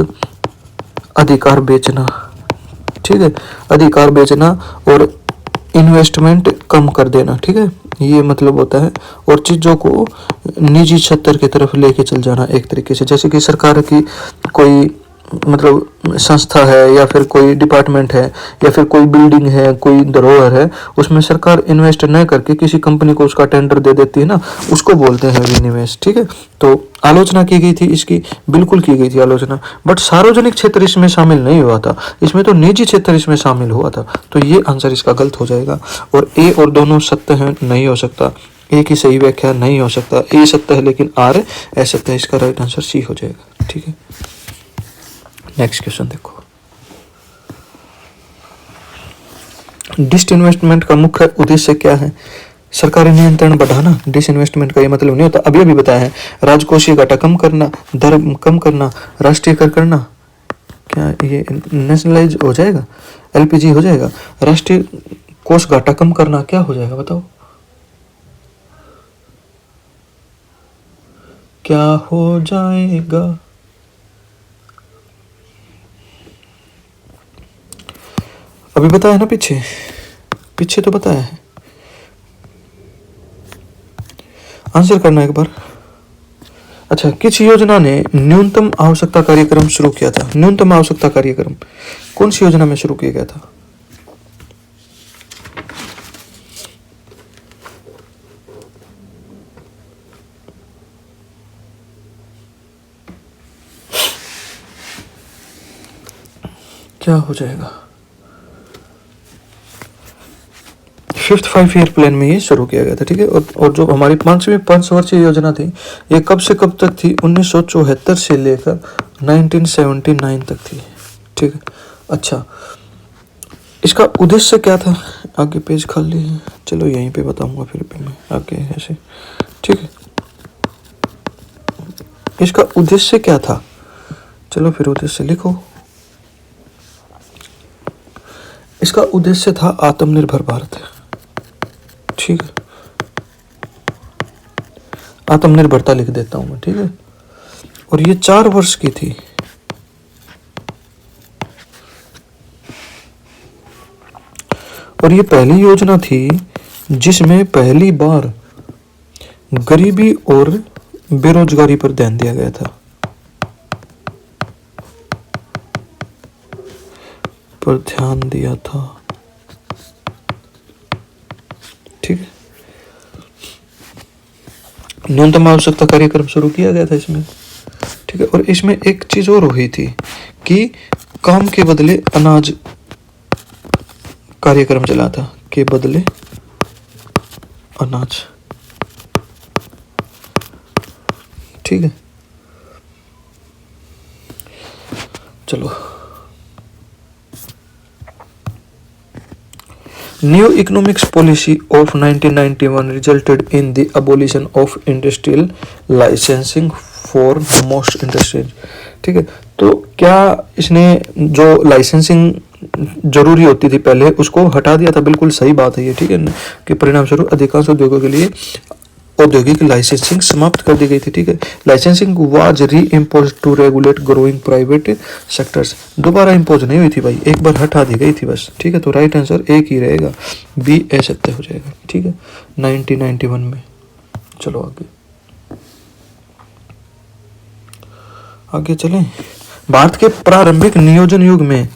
अधिकार बेचना, ठीक है, अधिकार बेचना और इन्वेस्टमेंट कम कर देना, ठीक है, ये मतलब होता है। और चीज़ों को निजी क्षेत्र की तरफ लेके चल जाना एक तरीके से, जैसे कि सरकार की कोई मतलब संस्था है या फिर कोई डिपार्टमेंट है या फिर कोई बिल्डिंग है, कोई धरोहर है, उसमें सरकार इन्वेस्ट न करके किसी कंपनी को उसका टेंडर दे देती है ना, उसको बोलते हैं विनिवेश, ठीक है। तो आलोचना की गई थी इसकी, बिल्कुल की गई थी आलोचना, बट सार्वजनिक क्षेत्र इसमें शामिल नहीं हुआ था, इसमें तो निजी क्षेत्र इसमें शामिल हुआ था, तो ये आंसर इसका गलत हो जाएगा। और ए और दोनों सत्य हैं, नहीं हो सकता, ए की सही व्याख्या नहीं हो सकता, ए सत्य है लेकिन आर असत्य है, इसका राइट आंसर सी हो जाएगा, ठीक है। नेक्स्ट क्वेश्चन देखो। डिसइन्वेस्टमेंट का मुख्य उद्देश्य क्या है? सरकारी नियंत्रण बढ़ाना। डिसइन्वेस्टमेंट का ये मतलब नहीं होता, अभी अभी बताया है, राजकोषीय घाटा कम करना, दर कम करना, राष्ट्रीयकरण करना, क्या ये नेशनलाइज हो जाएगा, एलपीजी हो जाएगा, राष्ट्रीय कोष घाटा कम करना, क्या हो जाएगा बताओ, क्या हो जाएगा? अभी बताया ना, पीछे तो बताया है, आंसर करना एक बार। अच्छा, किस योजना ने न्यूनतम आवश्यकता कार्यक्रम शुरू किया था? न्यूनतम आवश्यकता कार्यक्रम कौन सी योजना में शुरू किया गया था? क्या हो जाएगा? 5th 5 ईयर प्लान में ये शुरू किया गया था, ठीक है। और जो हमारी 5वीं 5 वर्षीय योजना थी, ये कब से कब तक थी? 1974 से लेकर 1979 तक थी, ठीक है। अच्छा, इसका उद्देश्य क्या था? आगे पेज खाली है, चलो यहीं पे बताऊंगा फिर भी मैं आगे ऐसे, ठीक है। इसका उद्देश्य क्या था? चलो फिर उद्देश्य लिखो। इसका उद्देश्य था आत्मनिर्भर भारत, ठीक है, आत्मनिर्भरता लिख देता हूं मैं, ठीक है। और ये 4 वर्ष की थी। और ये पहली योजना थी जिसमें पहली बार गरीबी और बेरोजगारी पर ध्यान दिया गया था, पर ध्यान दिया था, ठीक है। न्यूनतम आवश्यकता कार्यक्रम शुरू किया गया था इसमें, ठीक है। और इसमें एक चीज और हुई थी कि काम के बदले अनाज कार्यक्रम चला था, के बदले अनाज, ठीक है। चलो, new economics policy of 1991 resulted in the abolition of industrial licensing for most industries, ठीक है। तो क्या इसने जो लाइसेंसिंग जरूरी होती थी पहले उसको हटा दिया था, बिल्कुल सही बात है ये, ठीक है, कि परिणाम स्वरूप अधिकांश उद्योगों के लिए औद्योगिक लाइसेंसिंग समाप्त कर दी गई थी, ठीक है। Licensing was reimpose to regulate growing private sectors, दोबारा इम्पोज नहीं हुई थी भाई, एक बार हटा दी गई थी बस, ठीक है। तो राइट आंसर एक ही रहेगा, बी ए सत्य हो जाएगा, ठीक है, 1991 में। चलो आगे चलें। भारत के प्रारंभिक नियोजन युग में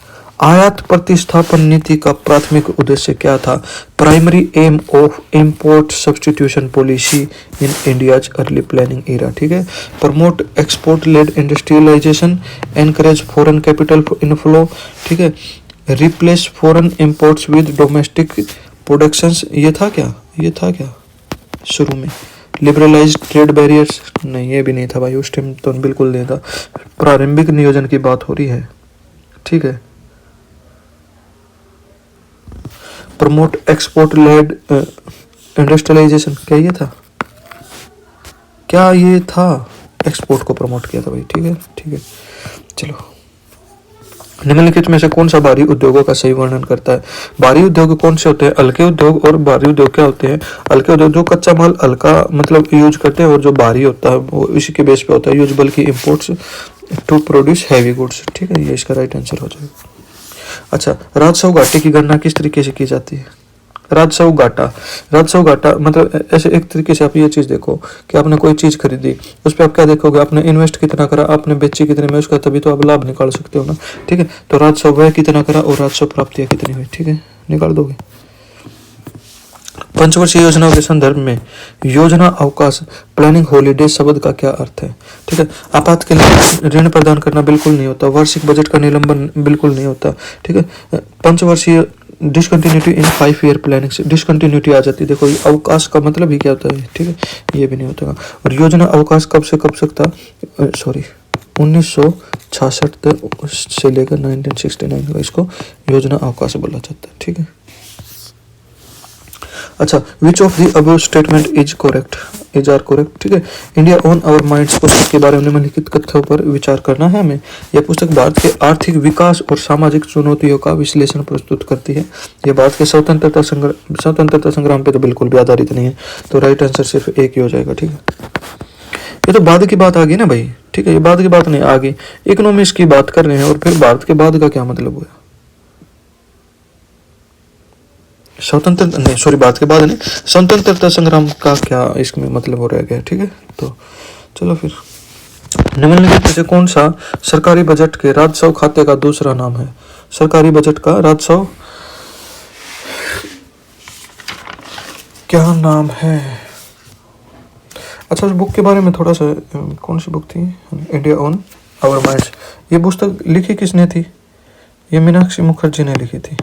आयात प्रतिस्थापन नीति का प्राथमिक उद्देश्य क्या था? Primary aim of import substitution policy in India's early planning era, ठीक है। Promote export led industrialisation, encourage foreign capital inflow, ठीक है। Replace foreign imports with domestic productions, ये था क्या शुरू में? लिबरलाइज ट्रेड बैरियर्स, नहीं ये भी नहीं था भाई, उस टाइम तो बिल्कुल नहीं था। प्रारंभिक नियोजन की बात हो रही है, ठीक है। प्रमोट एक्सपोर्ट लेड इंडस्ट्रियलाइजेशन, क्या ये था? एक्सपोर्ट को प्रमोट किया था भाई, ठीक है। चलो, निम्नलिखित में से कौन सा भारी उद्योगों का सही वर्णन करता है? भारी उद्योग कौन से होते हैं? हल्के उद्योग और भारी उद्योग क्या होते हैं? हल्के उद्योग जो कच्चा माल हल्का मतलब यूज करते हैं, और जो भारी होता है वो इसी के बेस पे होता है, यूज बल्कि imports to produce heavy goods, ठीक है। ये इसका राइट आंसर हो जाएगा। अच्छा, राजस्व घाटे की गणना किस तरीके से की जाती है? राजस्व घाटा मतलब ऐसे एक तरीके से आप ये चीज देखो कि आपने कोई चीज खरीदी, उस पर आप क्या देखोगे? आपने इन्वेस्ट कितना करा, आपने बेची कितने में, उसका तभी तो आप लाभ निकाल सकते हो ना, ठीक है। तो राजस्व व्यय कितना करा और राजस्व प्राप्तियां कितनी हुई, ठीक है, निकाल दोगे। पंचवर्षीय योजनाओं के संदर्भ में योजना अवकाश प्लानिंग हॉलीडे शब्द का क्या अर्थ है? ठीक है, आपातकालीन ऋण प्रदान करना बिल्कुल नहीं होता, वार्षिक बजट का निलंबन बिल्कुल नहीं होता, ठीक है। पंचवर्षीय डिसकंटिन्यूटी इन 5 ईयर प्लानिंग से डिसकंटिन्यूटी आ जाती है। देखो ये अवकाश का मतलब ही क्या होता है, ठीक है, ये भी नहीं होता। और योजना अवकाश कब से कब तक था? 1966 से लेकर 1969 का इसको योजना अवकाश बोला जाता है, ठीक है। अच्छा, which of the above statement is are correct, ठीक है। इंडिया ऑन आवर माइंड्स पुस्तक के बारे में निम्नलिखित तथ्यों पर विचार करना है हमें। यह पुस्तक भारत के आर्थिक विकास और सामाजिक चुनौतियों का विश्लेषण प्रस्तुत करती है। यह भारत के स्वतंत्रता संग्राम पे तो बिल्कुल भी आधारित नहीं है, तो राइट आंसर सिर्फ एक ही हो जाएगा, ठीक है। ये तो बाद की बात आ गई ना भाई, ठीक है, ये बाद की बात नहीं आ गई, इकोनॉमिक्स की बात कर रहे हैं, और फिर भारत के बाद का क्या मतलब हुआ? बात के बाद नहीं, स्वतंत्रता संग्राम का क्या इसमें मतलब हो रह गया, ठीक है। तो चलो फिर, निम्नलिखित में से कौन सा सरकारी बजट के राजस्व खाते का दूसरा नाम है? सरकारी बजट का राजस्व क्या नाम है? अच्छा, उस बुक के बारे में थोड़ा सा, कौन सी बुक थी? India on our minds. ये पुस्तक लिखी किसने थी? ये मीनाक्षी मुखर्जी ने लिखी थी।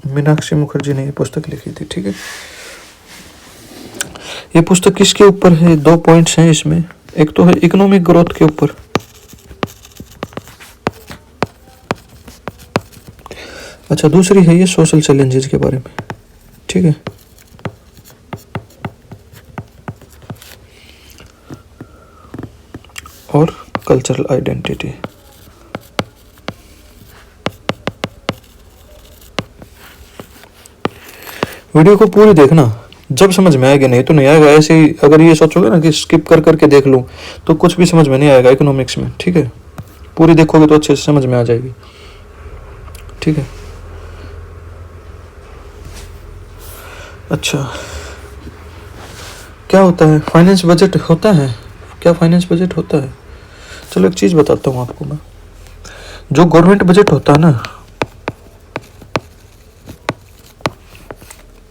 मीनाक्षी मुखर्जी ने ये पुस्तक लिखी थी, ठीक है। ये पुस्तक किसके ऊपर है? 2 पॉइंट्स हैं इसमें, एक तो है इकोनॉमिक ग्रोथ के ऊपर, अच्छा, दूसरी है ये सोशल चैलेंजेस के बारे में, ठीक है। और कल्चरल आइडेंटिटी। वीडियो को पूरी देखना, जब समझ में आएगा, नहीं तो नहीं आएगा। ऐसे ही अगर ये सोचोगे ना कि स्किप कर करके देख लूँ तो कुछ भी समझ में नहीं आएगा इकोनॉमिक्स में, ठीक है। पूरी देखोगे तो अच्छे से समझ में आ जाएगी, ठीक है। अच्छा, क्या होता है फाइनेंस बजट? होता है क्या फाइनेंस बजट होता है? चलो एक चीज़ बताता हूँ आपको मैं। जो गवर्नमेंट बजट होता है ना,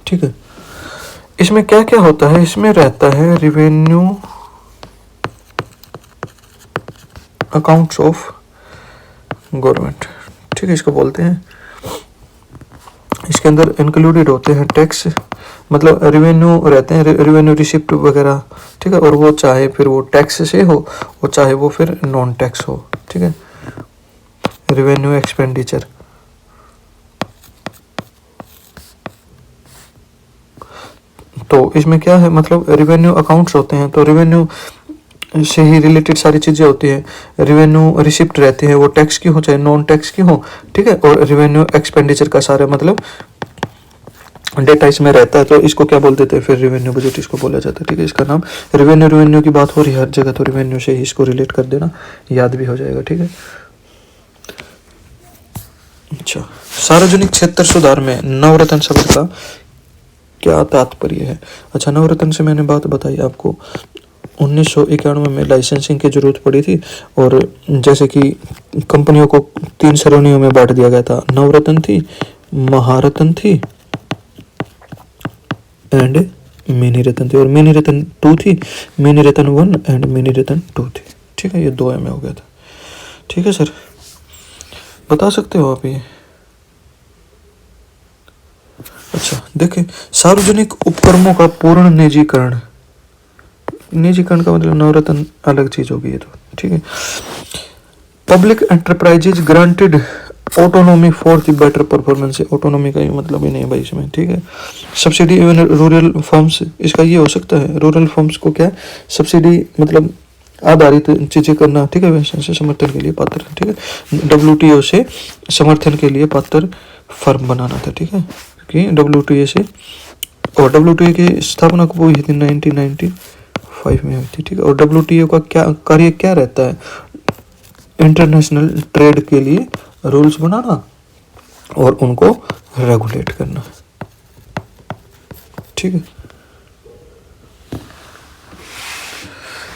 ठीक है, इसमें क्या क्या होता है? इसमें रहता है रिवेन्यू अकाउंट्स ऑफ गवर्नमेंट, ठीक है, इसको बोलते हैं। इसके अंदर इंक्लूडेड होते हैं टैक्स, मतलब रेवेन्यू रहते हैं, रेवेन्यू रिसिप्ट वगैरह, ठीक है। और वो चाहे फिर वो टैक्स से हो और चाहे वो फिर नॉन टैक्स हो, ठीक है। रेवेन्यू एक्सपेंडिचर, तो इसमें क्या है, मतलब रेवेन्यू अकाउंट्स होते हैं, तो रेवेन्यू से ही रिलेटेड सारी चीज़ें होती हैं। रेवेन्यू रिसिप्ट रहती है, वो टैक्स की हो चाहे नॉन टैक्स की हो, ठीक है। और रेवेन्यू एक्सपेंडिचर का सारा मतलब डेटा इसमें रहता है, तो इसको क्या बोल देते हैं फिर? रेवेन्यू बजट इसको बोला जाता है, ठीक है। इसका नाम रेवेन्यू की बात हो रही है हर जगह, तो रेवेन्यू से ही इसको रिलेट कर देना, याद भी हो जाएगा, ठीक है। अच्छा, सार्वजनिक क्षेत्र सुधार में नवरत्न शब्द का क्या तात्पर्य है? अच्छा, नवरत्न से मैंने बात बताई आपको, 1991 में लाइसेंसिंग की जरूरत पड़ी थी, और जैसे कि कंपनियों को 3 श्रेणियों में बांट दिया गया था। नवरत्न थी, महारत्न थी एंड मिनी रत्न थी, और मिनी रत्न 2 थी, मिनी रत्न 1 एंड मिनी रत्न 2 थी, ठीक है। ये 2 में हो गया था, ठीक है सर, बता सकते हो आप ये? अच्छा देखिए, सार्वजनिक उपक्रमों का पूर्ण निजीकरण, निजीकरण का मतलब नवरत्न अलग चीज होगी ये तो, ठीक है। Public enterprises granted autonomy for the better performance, autonomy का ये मतलब ही नहीं है भाई इसमें, ठीक है। सब्सिडी इवन रूरल फर्म्स, इसका ये हो सकता है, रूरल फर्म्स को क्या सब्सिडी मतलब आधारित चीजें करना, ठीक है, वैसे से समर्थन के लिए पात्र, ठीक है। WTO से समर्थन के लिए पात्र फर्म बनाना था, ठीक है, कि WTO से, और WTO की स्थापना को हुई थी 1995 में हुई थी, ठीक है। और WTO का क्या कार्य क्या रहता है? इंटरनेशनल ट्रेड के लिए रूल्स बनाना और उनको रेगुलेट करना, ठीक है।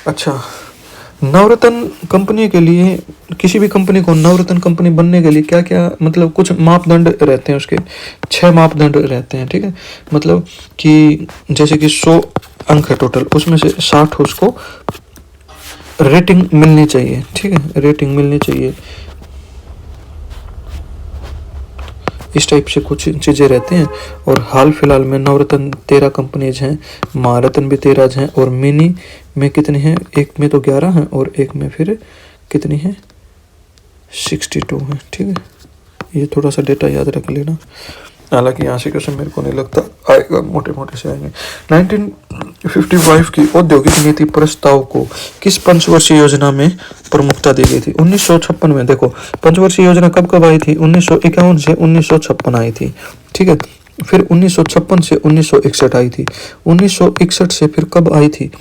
अच्छा, नवरत्न कंपनी के लिए, किसी भी कंपनी को नवरत्न कंपनी बनने के लिए क्या क्या मतलब कुछ मापदंड रहते हैं, उसके 6 मापदंड रहते हैं, ठीक है। मतलब कि जैसे कि 100 अंक है टोटल, उसमें से 60 उसको रेटिंग मिलनी चाहिए, ठीक है, रेटिंग मिलनी चाहिए। इस टाइप से कुछ चीज़ें रहते हैं। और हाल फिलहाल में नवरत्न 13 कंपनीज हैं, महारत्न भी 13 हैं, और मिनी में कितनी हैं? एक में तो 11 हैं और एक में फिर कितनी है? 62 हैं, ठीक है। ये थोड़ा सा डेटा याद रख लेना, हालांकि यहाँ से क्वेश्चन मेरे को नहीं लगता आएगा, मोटे मोटे से आएंगे। 1955 की औद्योगिक नीति प्रस्ताव को किस पंचवर्षीय योजना में प्रमुखता दी गई थी? 1956 में। देखो पंचवर्षीय योजना कब कब आई थी? 1951 से 1956 आई थी, ठीक है। फिर 1956 से 1961 आई थी, 1961 से फिर कब आई थी?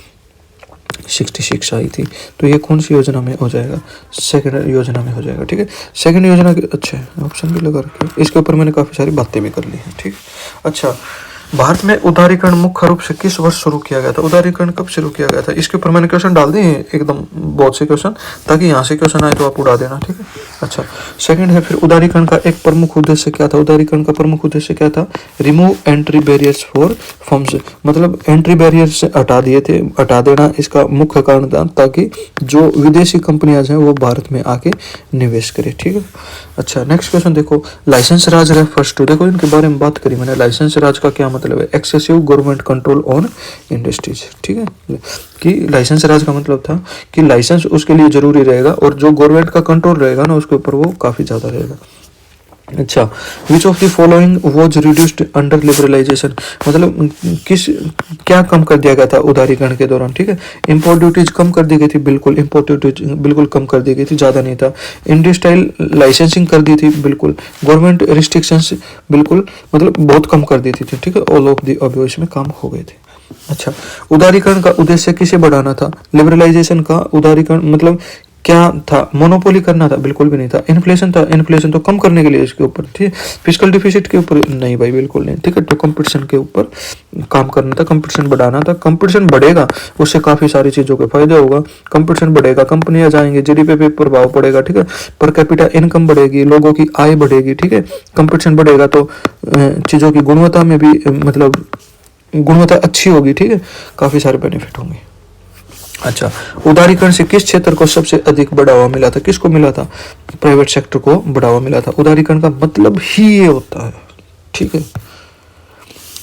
66 आई थी। तो ये कौन सी योजना में हो जाएगा? सेकंड योजना में हो जाएगा, ठीक है। सेकंड योजना के अच्छे ऑप्शन भी लगा रखे, इसके ऊपर मैंने काफ़ी सारी बातें भी कर ली हैं, ठीक। अच्छा, भारत में उदारीकरण मुख्य रूप से किस वर्ष शुरू किया गया था? उदारीकरण कब शुरू किया गया था? इसके ऊपर मैंने क्वेश्चन डाल दिए एकदम, बहुत से क्वेश्चन, ताकि यहाँ से क्वेश्चन आए तो आप उड़ा देना, ठीक है। अच्छा, सेकंड है फिर उदारीकरण का एक प्रमुख उद्देश्य क्या था? उदारीकरण का प्रमुख उद्देश्य क्या था? Remove entry barriers for firms, मतलब एंट्री बैरियर्स हटा दिए थे, हटा देना इसका मुख्य कारण था, ताकि जो विदेशी कंपनियां हैं वो भारत में आके निवेश करें, ठीक है। अच्छा, नेक्स्ट क्वेश्चन देखो, लाइसेंस राज रेफर्स टू, देखो इनके बारे में बात करी मैंने। लाइसेंस राज का क्या मतलब है? Excessive government control on industries, ठीक है। कि लाइसेंस राज का मतलब था कि लाइसेंस उसके लिए जरूरी रहेगा और जो गवर्नमेंट का कंट्रोल रहेगा ना उसके ऊपर वो काफी ज्यादा रहेगा। अच्छा, which of the following was reduced under liberalisation, मतलब क्या कम कर दिया गया था उदारीकरण के दौरान, ठीक है। इम्पोर्ट ड्यूटीज कम कर दी गई थी, बिल्कुल इम्पोर्ट ड्यूटीज बिल्कुल कम कर दी गई थी, ज़्यादा नहीं था। इंडस्ट्रियल लाइसेंसिंग कर दी थी, बिल्कुल। गवर्नमेंट रिस्ट्रिक्शंस बिल्कुल मतलब बहुत कम कर दी थी, ठीक है। ऑल ऑफ दी अबव इसमें काम हो गए थे। अच्छा, उदारीकरण का उद्देश्य किसे बढ़ाना था? लिबरलाइजेशन का उदारीकरण मतलब क्या था? मोनोपोली करना था? बिल्कुल भी नहीं था। इन्फ्लेशन था? इन्फ्लेशन तो कम करने के लिए इसके ऊपर, ठीक है। फिजिकल डिफिसिट के ऊपर नहीं भाई, बिल्कुल नहीं, ठीक है। तो कंपटीशन के ऊपर काम करना था, कंपटीशन बढ़ाना था। कंपटीशन बढ़ेगा, उससे काफी सारी चीजों के फायदे होगा। कंपटीशन बढ़ेगा, कंपनियां जाएंगे, जीडीपी पे प्रभाव पड़ेगा, ठीक है। पर कैपिटा इनकम बढ़ेगी, लोगों की आय बढ़ेगी, ठीक है। कंपटीशन बढ़ेगा तो चीजों की गुणवत्ता में भी मतलब गुणवत्ता अच्छी होगी, ठीक है। काफी सारे बेनिफिट होंगे। अच्छा, उदारीकरण से किस क्षेत्र को सबसे अधिक बढ़ावा मिला था? किसको मिला था? प्राइवेट सेक्टर को बढ़ावा मिला था। उदारीकरण का मतलब ही ये होता है, ठीक है।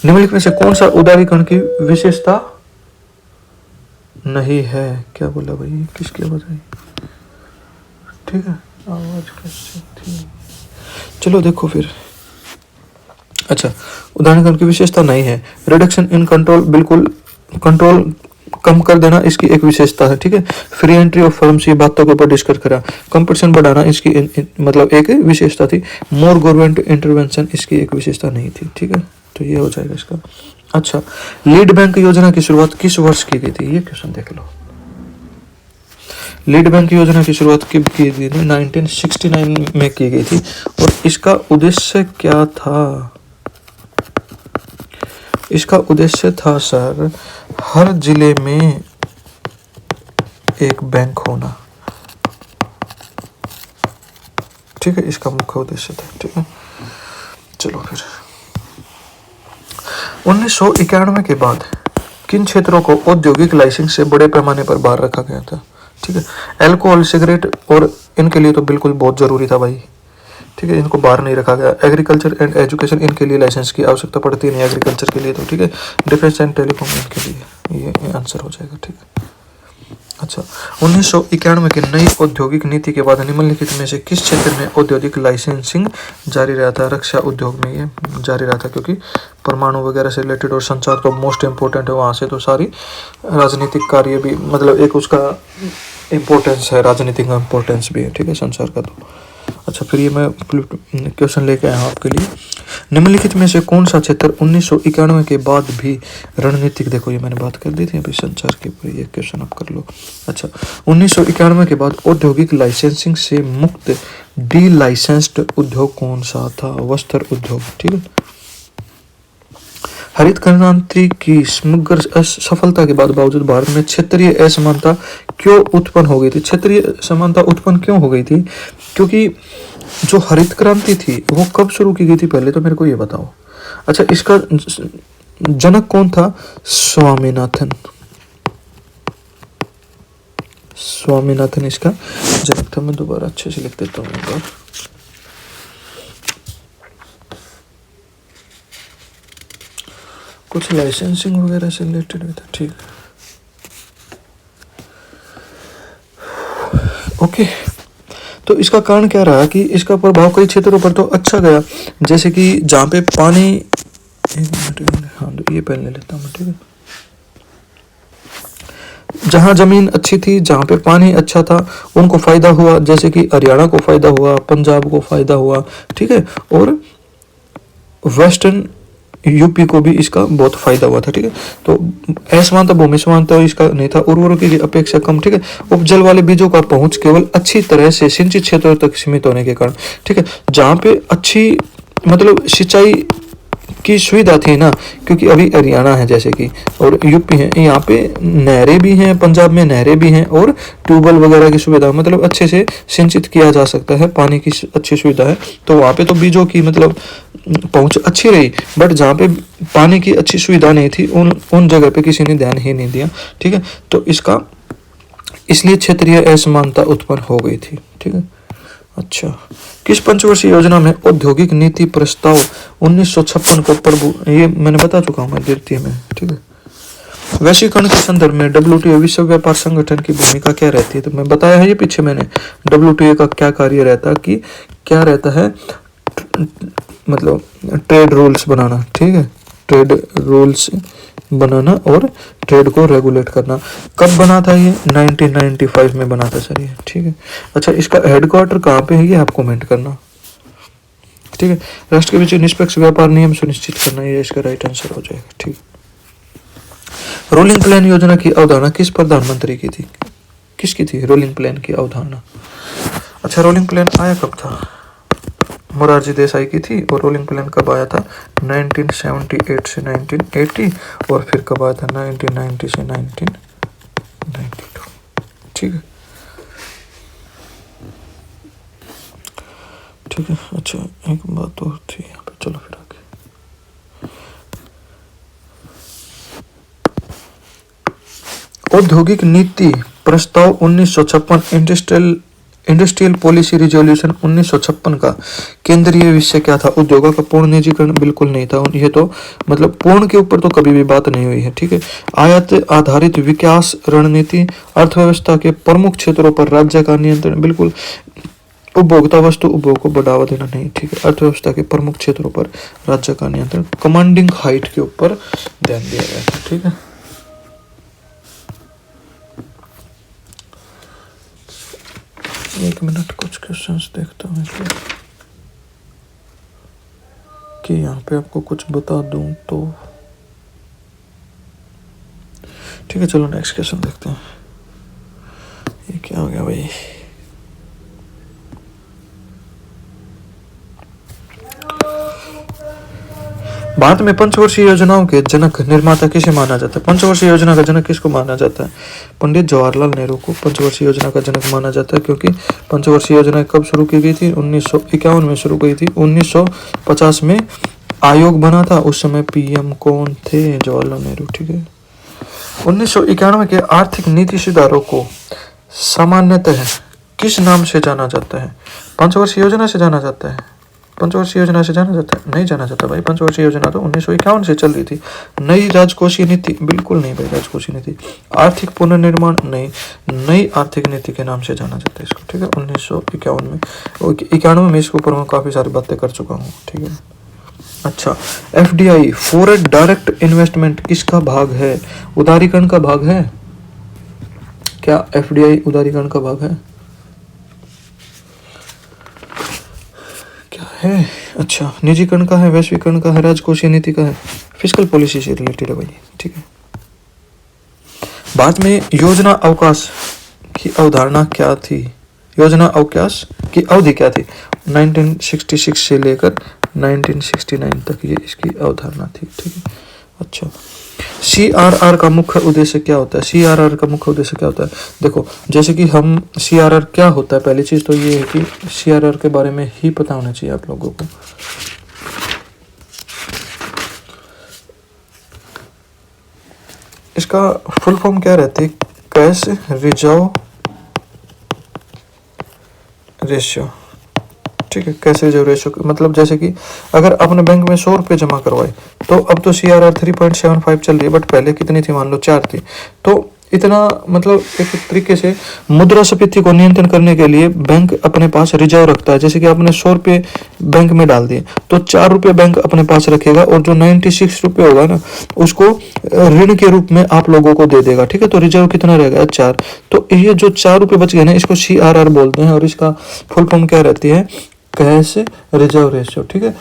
निम्नलिखित में से कौन सा उदारीकरण की विशेषता नहीं है? क्या बोला भाई, किसकी आवाज आई? ठीक है, आवाज कैसे थी? चलो देखो फिर। अच्छा, उदारीकरण की विशेषता नहीं है। रिडक्शन इन कंट्रोल, बिल्कुल कंट्रोल कम कर देना इसकी एक विशेषता है, ठीक है। फ्री एंट्री ऑफ फर्म्स, ये बातों के ऊपर डिस्कस करा। कंपटीशन बढ़ाना इसकी मतलब एक विशेषता थी। मोर गवर्नमेंट इंटरवेंशन इसकी एक विशेषता नहीं थी, ठीक है। तो ये हो जाएगा इसका। अच्छा, लीड बैंक योजना की शुरुआत किस वर्ष की गई थी? ये क्वेश्चन देख लो। लीड बैंक योजना की शुरुआत कब की गई थी? 1969 में की गई थी। और इसका उद्देश्य क्या था? इसका उद्देश्य था सर, हर जिले में एक बैंक होना, ठीक है। इसका मुख्य उद्देश्य था, ठीक है। चलो फिर 1991 के बाद किन क्षेत्रों को औद्योगिक लाइसेंस से बड़े पैमाने पर बाहर रखा गया था? ठीक है, अल्कोहल, सिगरेट और इनके लिए तो बिल्कुल बहुत जरूरी था भाई, ठीक है। इनको बाहर नहीं रखा गया। एग्रीकल्चर एंड एजुकेशन, इनके लिए लाइसेंस की आवश्यकता पड़ती नहीं एग्रीकल्चर के लिए तो, ठीक है। डिफेंस एंड टेलीकॉम इनके लिए, ये आंसर हो जाएगा, ठीक है। अच्छा, 1991 की नई औद्योगिक नीति के बाद निम्नलिखित में से किस क्षेत्र में औद्योगिक लाइसेंसिंग जारी रहा था? रक्षा उद्योग में ये जारी रहा था, क्योंकि परमाणु वगैरह से रिलेटेड और संचार तो मोस्ट इम्पोर्टेंट है, वहाँ से तो सारी राजनीतिक कार्य भी मतलब एक उसका इम्पोर्टेंस है, राजनीतिक का इम्पोर्टेंस भी है, ठीक है, संचार का तो। अच्छा, फिर ये मैं क्वेश्चन लेके आया हूँ आपके लिए। निम्नलिखित में से कौन सा क्षेत्र 1991 के बाद भी रणनीतिक, देखो ये मैंने बात कर दी थी अभी संचार के ऊपर, ये क्वेश्चन आप कर लो। अच्छा, 1991 के बाद औद्योगिक लाइसेंसिंग से मुक्त डी लाइसेंस्ड उद्योग कौन सा था? वस्त्र उद्योग, ठीक है। हरित क्रांति की समग्र असफलता के बाद बावजूद भारत में क्षेत्रीय असमानता क्यों उत्पन्न हो गई थी? क्षेत्रीय असमानता उत्पन्न क्यों हो गई थी? क्योंकि जो हरित क्रांति थी वो कब शुरू की गई थी, पहले तो मेरे को ये बताओ। अच्छा, इसका जनक कौन था? स्वामीनाथन। स्वामीनाथन इसका जनक था। मैं दोबारा अच्छे से लिख देता हूँ एक बार। कुछ लाइसेंसिंग वगैरह से रिलेटेड भी था, ठीक। ओके, तो इसका कारण क्या रहा कि इसका प्रभाव कई क्षेत्रों पर तो अच्छा गया, जैसे कि जहाँ पे पानी, हाँ ये पहले लेता हूँ, ठीक है। जहाँ जमीन अच्छी थी, जहाँ पे पानी अच्छा था, उनको फायदा हुआ, जैसे कि हरियाणा को फायदा हुआ, पंजाब को फायदा हुआ, ठीक है। और वेस्टर्न यूपी को भी इसका बहुत फायदा हुआ था, ठीक है। तो असमानता, भूमि समानता इसका नहीं था, उर्वरकों की अपेक्षा कम, ठीक है। उपजल वाले बीजों का पहुंच केवल अच्छी तरह से सिंचित क्षेत्रों तक सीमित होने के कारण, ठीक है। जहाँ पे अच्छी मतलब सिंचाई की सुविधा थी ना, क्योंकि अभी हरियाणा है जैसे कि और यूपी है, यहाँ पे नहरें भी हैं, पंजाब में नहरें भी हैं और ट्यूबवेल वगैरह की सुविधा, मतलब अच्छे से सिंचित किया जा सकता है, पानी की अच्छी सुविधा है। तो वहाँ पे तो बीजों की मतलब पहुंच अच्छी रही, बट जहाँ पे पानी की अच्छी सुविधा नहीं थी उन जगह पे किसी ने ध्यान ही नहीं दिया, ठीक है। तो इसका इसलिए क्षेत्रीय असमानता उत्पन्न हो गई थी, ठीक है। अच्छा, किस पंचवर्षीय योजना में औद्योगिक नीति प्रस्ताव 1956 को प्रभु, ये मैंने बता चुका हूँ मैं द्वितीय में, ठीक है। वैश्वीकरण के संदर्भ में WTO विश्व व्यापार संगठन की भूमिका क्या रहती है? तो मैं बताया है ये पीछे मैंने, WTO का क्या कार्य रहता है कि क्या रहता है, मतलब ट्रेड रूल्स बनाना, ठीक है, ट्रेड रूल्स बनाना और ट्रेड को रेगुलेट करना। कब बना था ये? 1995 में बना था सर ये, ठीक है। अच्छा, इसका हेडक्वार्टर कहाँ पे है ये आप कमेंट करना, ठीक है। राष्ट्र के बीच निष्पक्ष व्यापार नियम सुनिश्चित करना, ये इसका राइट आंसर हो जाएगा, ठीक। रोलिंग प्लान योजना की अवधारणा किस प्रधानमंत्री की थी? किसकी थी रोलिंग प्लान की अवधारणा? अच्छा, रोलिंग प्लान आया कब था? मोरारजी देसाई की थी। और रोलिंग प्लान कब आया था? 1978 से 1980, और फिर कब आया था? 1990 से 1992, ठीक है, ठीक है। अच्छा, एक बात और थी यहाँ पे, चलो फिर आगे। औद्योगिक नीति प्रस्ताव 1956 इंडस्ट्रियल पॉलिसी रिजोल्यूशन 1956 का केंद्रीय विषय क्या था? उद्योगों का पूर्ण निजीकरण बिल्कुल नहीं था। ये तो मतलब पूर्ण के ऊपर तो कभी भी बात नहीं हुई है, ठीक है। आयात आधारित विकास रणनीति, अर्थव्यवस्था के प्रमुख क्षेत्रों पर राज्य का नियंत्रण, बिल्कुल। उपभोक्ता वस्तु उपभोग को बढ़ावा देना नहीं, ठीक है। अर्थव्यवस्था के प्रमुख क्षेत्रों पर राज्य का नियंत्रण, कमांडिंग हाइट के ऊपर ध्यान दिया गया है, ठीक है। एक मिनट, कुछ क्वेश्चंस देखता हूँ कि यहाँ पे आपको कुछ बता दूं तो, ठीक है। चलो नेक्स्ट क्वेश्चन देखते हैं। ये क्या हो गया भाई? भारत में पंचवर्षीय योजनाओं के जनक निर्माता किसे माना जाता है? पंचवर्षीय योजना का जनक किसको माना जाता है? पंडित जवाहरलाल नेहरू को पंचवर्षीय योजना का जनक माना जाता है, क्योंकि पंचवर्षीय योजना कब शुरू की गई थी? 1951 में शुरू की थी। 1950 में आयोग बना था, उस समय पीएम कौन थे? जवाहरलाल नेहरू, ठीक है। 1991 के आर्थिक नीति सुधारों को सामान्यतः किस नाम से जाना जाता है? पंचवर्षीय योजना से जाना जाता है? पंचवर्षीय योजना से जाना जाता है? नहीं जाना जाता भाई। पंचवर्षीय योजना तो 1951 से चल रही थी। नई राजकोषीय नीति? बिल्कुल नहीं भाई, राजकोषीय नीति। आर्थिक पुनर्निर्माण? नहीं, नई आर्थिक नीति के नाम से जाना जाता है इसको, ठीक है। 1951 में, 91 में इसके ऊपर मैं काफी सारी बातें कर चुका हूँ, ठीक है। अच्छा, FDI फॉरेन डायरेक्ट इन्वेस्टमेंट किसका भाग है? उदारीकरण का भाग है क्या? FDI उदारीकरण का भाग है क्या है? अच्छा, निजीकरण का है, वैश्वीकरण का है, राजकोषीय नीति का है, फिस्कल पॉलिसी से रिलेटेड है भाई, ठीक है। भारत में योजना अवकाश की अवधारणा क्या थी? योजना अवकाश की अवधि क्या थी? 1966 से लेकर 1969 तक ये इसकी अवधारणा थी, ठीक है। अच्छा, CRR का मुख्य उद्देश्य क्या होता है? CRR का मुख्य उद्देश्य क्या होता है? देखो, जैसे कि हम CRR क्या होता है, पहली चीज तो ये है कि CRR के बारे में ही पता होना चाहिए आप लोगों को। इसका फुल फॉर्म क्या रहती है? कैश रिजर्व रेशियो, ठीक है। कैश रिजर्व रेशियो मतलब जैसे कि अगर अपने बैंक में 100 रुपये जमा करवाए, तो अब तो CRR 3.75 चल रही है, बट पहले कितनी थी? मान लो 4 थी। तो इतना मतलब एक तरीके से मुद्रास्फीति को नियंत्रण करने के लिए बैंक अपने पास रिजर्व रखता है। जैसे कि आपने 100 रुपये बैंक में डाल दिए, तो 4 रुपये बैंक अपने पास रखेगा, और जो 96 रुपये होगा ना, उसको ऋण के रूप में आप लोगों को दे देगा, ठीक है। तो रिजर्व कितना रहेगा? 4। तो ये जो 4 रुपये बच गए ना, इसको CRR बोलते हैं, और इसका फुल फॉर्म क्या रहती है? कैश रिजर्व रेशियो, ठीक है।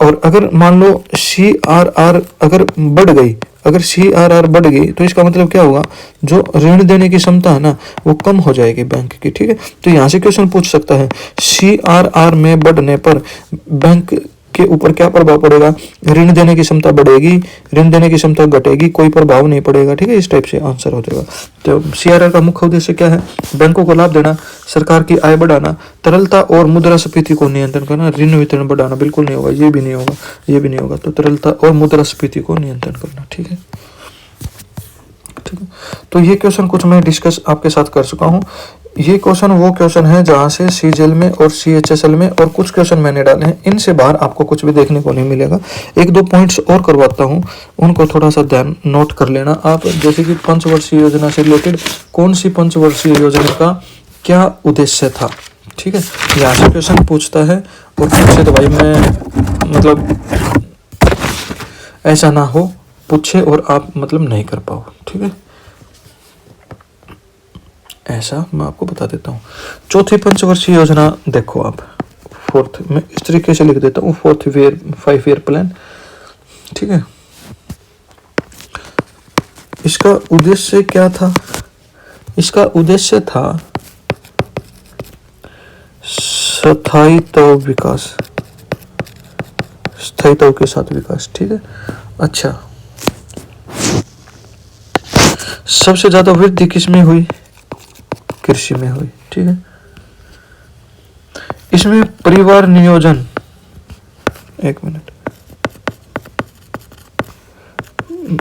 और अगर मान लो CRR अगर बढ़ गई, अगर CRR बढ़ गई, तो इसका मतलब क्या होगा? जो ऋण देने की क्षमता है ना, वो कम हो जाएगी बैंक की, ठीक है। तो यहाँ से क्वेश्चन पूछ सकता है, CRR में बढ़ने पर बैंक के ऊपर क्या प्रभाव पड़ेगा? ऋण देने की क्षमता बढ़ेगी, ऋण देने की क्षमता घटेगी, कोई प्रभाव नहीं पड़ेगा, ठीक है। इस टाइप से आंसर हो जाएगा। तो CRR का मुख्य उद्देश्य क्या है? बैंकों को लाभ देना, सरकार की आय बढ़ाना, तरलता और मुद्रास्फीति को नियंत्रण करना। ऋण वितरण बढ़ाना बिल्कुल नहीं होगा, ये भी नहीं होगा, ये भी नहीं होगा। तो तरलता और मुद्रास्फीति को नियंत्रण करना, ठीक है, ठीक है। तो ये क्वेश्चन कुछ मैं डिस्कस आपके साथ कर चुका हूँ। ये क्वेश्चन वो क्वेश्चन है जहाँ से CGL में और CHSL में और कुछ क्वेश्चन मैंने डाले हैं, इनसे बाहर आपको कुछ भी देखने को नहीं मिलेगा। 1-2 पॉइंट्स और करवाता हूँ, उनको थोड़ा सा ध्यान नोट कर लेना आप। जैसे कि पंचवर्षीय योजना से रिलेटेड कौन सी पंचवर्षीय योजना का क्या उद्देश्य था, ठीक है, यहाँ से क्वेश्चन पूछता है और पूछे तो भाई मैं मतलब ऐसा ना हो पूछे और आप मतलब नहीं कर पाओ, ठीक है, ऐसा मैं आपको बता देता हूँ। चौथी पंचवर्षीय योजना देखो आप, फोर्थ में इस तरीके से लिख देता हूँ, 5 ईयर प्लान, ठीक है। इसका उद्देश्य क्या था? इसका उद्देश्य था स्थायित्व विकास, स्थायित्व के साथ विकास, ठीक है। अच्छा, सबसे ज्यादा वृद्धि किसमें हुई? कृषि में हुई, ठीक है। इसमें परिवार नियोजन, एक मिनट,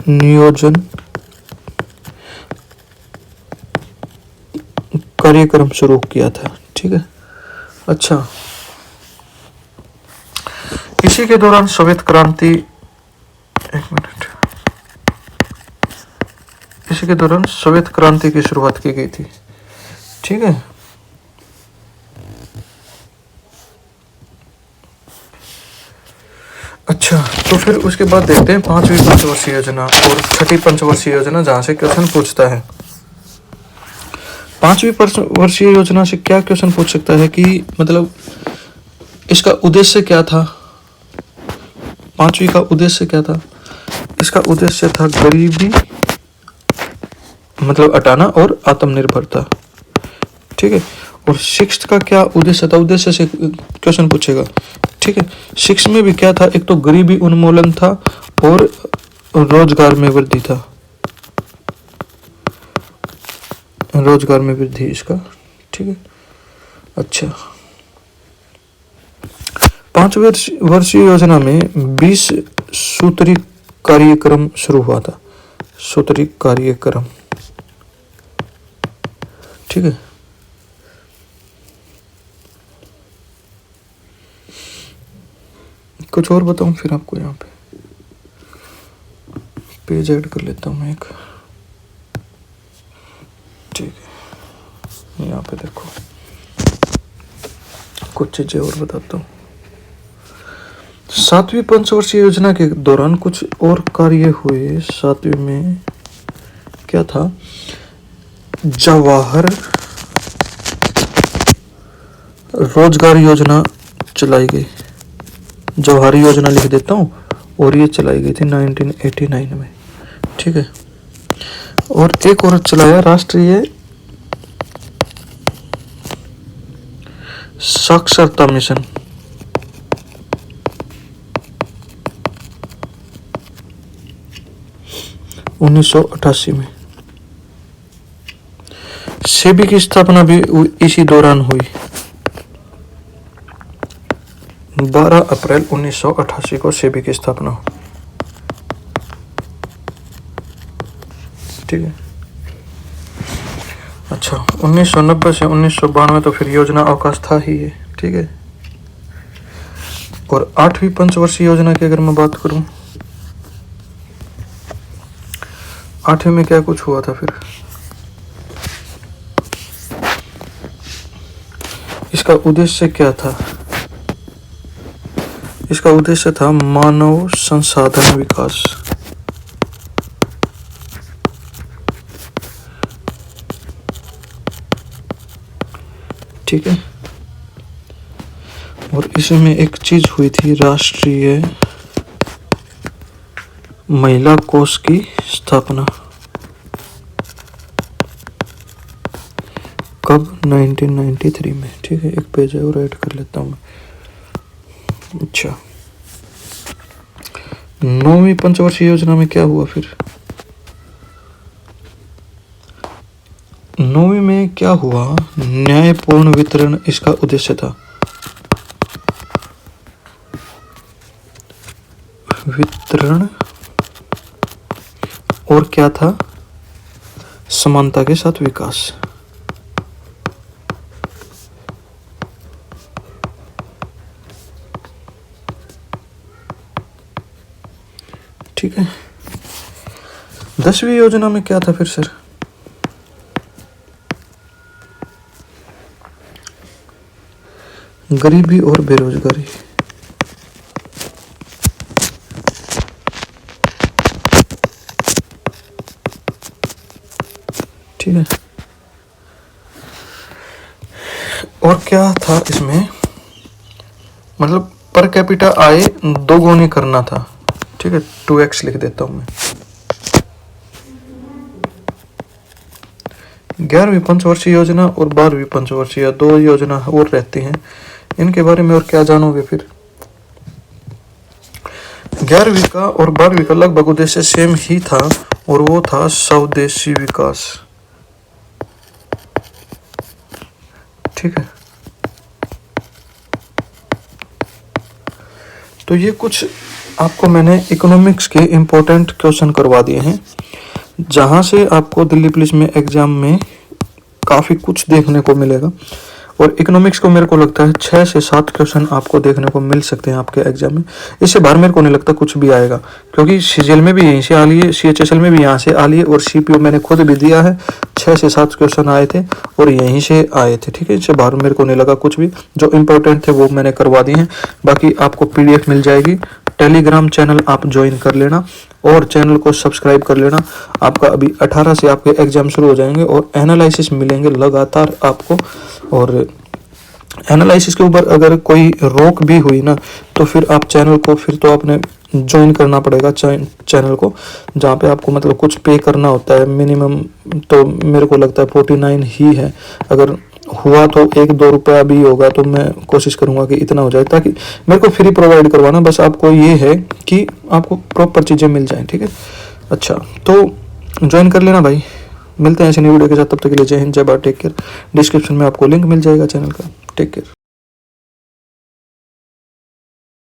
नियोजन कार्यक्रम शुरू किया था, ठीक है। अच्छा, इसी के दौरान श्वेत क्रांति, एक मिनट, इसी के दौरान श्वेत क्रांति की शुरुआत की गई थी, ठीक है। अच्छा, तो फिर उसके बाद देखते हैं 5वीं पंचवर्षीय योजना और 6ठी पंचवर्षीय योजना, जहां से क्वेश्चन पूछता है। 5वीं पंचवर्षीय योजना से क्या क्वेश्चन पूछ सकता है कि मतलब इसका उद्देश्य क्या था? 5वीं का उद्देश्य क्या था? इसका उद्देश्य था गरीबी मतलब हटाना और आत्मनिर्भरता, ठीक है। और 6th का क्या उद्देश्य था? उद्देश्य से क्वेश्चन पूछेगा, ठीक है। 6 में भी क्या था? एक तो गरीबी उन्मूलन था और रोजगार में वृद्धि था, रोजगार में वृद्धि इसका, ठीक है। अच्छा, 5 वर्षीय योजना में 20 सूत्री कार्यक्रम शुरू हुआ था, सूत्री कार्यक्रम, ठीक है। कुछ और बताऊं फिर आपको? यहाँ पे पेज ऐड कर लेता हूँ मैं एक, ठीक है। यहाँ पे देखो कुछ चीजें और बताता हूँ। 7वीं पंचवर्षीय योजना के दौरान कुछ और कार्य हुए। 7वीं में क्या था? जवाहर रोजगार योजना चलाई गई, जवाहरी योजना लिख देता हूँ, और ये चलाई गई थी 1989 में, ठीक है। और एक और चलाया राष्ट्रीय साक्षरता मिशन, (1988) में। सेबी की स्थापना भी इसी दौरान हुई, 12 अप्रैल 1988 को सेबी की स्थापना हुई, ठीक है। अच्छा, 1990 से 1992 तो फिर योजना अवकाश था ही है, ठीक है। और 8वीं पंचवर्षीय योजना की अगर मैं बात करूं, 8वीं में क्या कुछ हुआ था फिर? इसका उद्देश्य क्या था? इसका उद्देश्य था मानव संसाधन विकास, ठीक है। और इसमें एक चीज हुई थी, राष्ट्रीय महिला कोष की स्थापना, कब? 1993 में, ठीक है। एक पेज और ऐड कर लेता हूँ। अच्छा, 9वीं पंचवर्षीय योजना में क्या हुआ फिर? 9वीं में क्या हुआ? न्यायपूर्ण वितरण इसका उद्देश्य था, वितरण, और क्या था? समानता के साथ विकास, ठीक है। 10वीं योजना में क्या था फिर सर? गरीबी और बेरोजगारी। ठीक है, और क्या था इसमें, मतलब पर कैपिटा आय दोगुनी करना था। ठीक है, 2x लिख देता हूं मैं। 11वीं पंचवर्षीय योजना और 12वीं पंचवर्षीय, 2 योजना और रहती हैं, इनके बारे में और क्या जानोगे फिर। 11वीं का और 12वीं का लगभग उद्देश्य सेम ही था, और वो था स्वदेशी विकास। ठीक है, तो ये कुछ आपको मैंने इकोनॉमिक्स के इम्पोर्टेंट क्वेश्चन करवा दिए हैं, जहाँ से आपको दिल्ली पुलिस में एग्जाम में काफ़ी कुछ देखने को मिलेगा। और इकोनॉमिक्स को मेरे को लगता है 6 से 7 क्वेश्चन आपको देखने को मिल सकते हैं आपके एग्जाम में। इससे बाहर मेरे को नहीं लगता कुछ भी आएगा, क्योंकि सीजीएल में भी यहीं से आ लिए, सीएचएसएल में भी यहाँ से आ लिए, और सीपीओ मैंने खुद भी दिया है, 6 से 7 क्वेश्चन आए थे और यहीं से आए थे। ठीक है, इससे बाहर मेरे को नहीं लगा कुछ भी। जो इम्पोर्टेंट थे वो मैंने करवा दिए हैं। बाकी आपको PDF मिल जाएगी। टेलीग्राम चैनल आप ज्वाइन कर लेना और चैनल को सब्सक्राइब कर लेना। आपका अभी 18 से आपके एग्जाम शुरू हो जाएंगे और एनालिसिस मिलेंगे लगातार आपको। और एनालिसिस के ऊपर अगर कोई रोक भी हुई ना, तो फिर आप चैनल को फिर तो आपने ज्वाइन करना पड़ेगा चैनल को, जहाँ पे आपको मतलब कुछ पे करना होता है। मिनिमम तो मेरे को लगता है 49 ही है। अगर हुआ तो 1-2 रुपया भी होगा, तो मैं कोशिश करूंगा कि इतना हो जाए, ताकि मेरे को फ्री प्रोवाइड करवाना। बस आपको ये है कि आपको प्रॉपर चीज़ें मिल जाएं। ठीक है, अच्छा, तो ज्वाइन कर लेना भाई। मिलते हैं ऐसे नई वीडियो के साथ, तब तक के लिए जय हिंद, जय भारत, टेक केयर। डिस्क्रिप्शन में आपको लिंक मिल जाएगा चैनल का। Take care.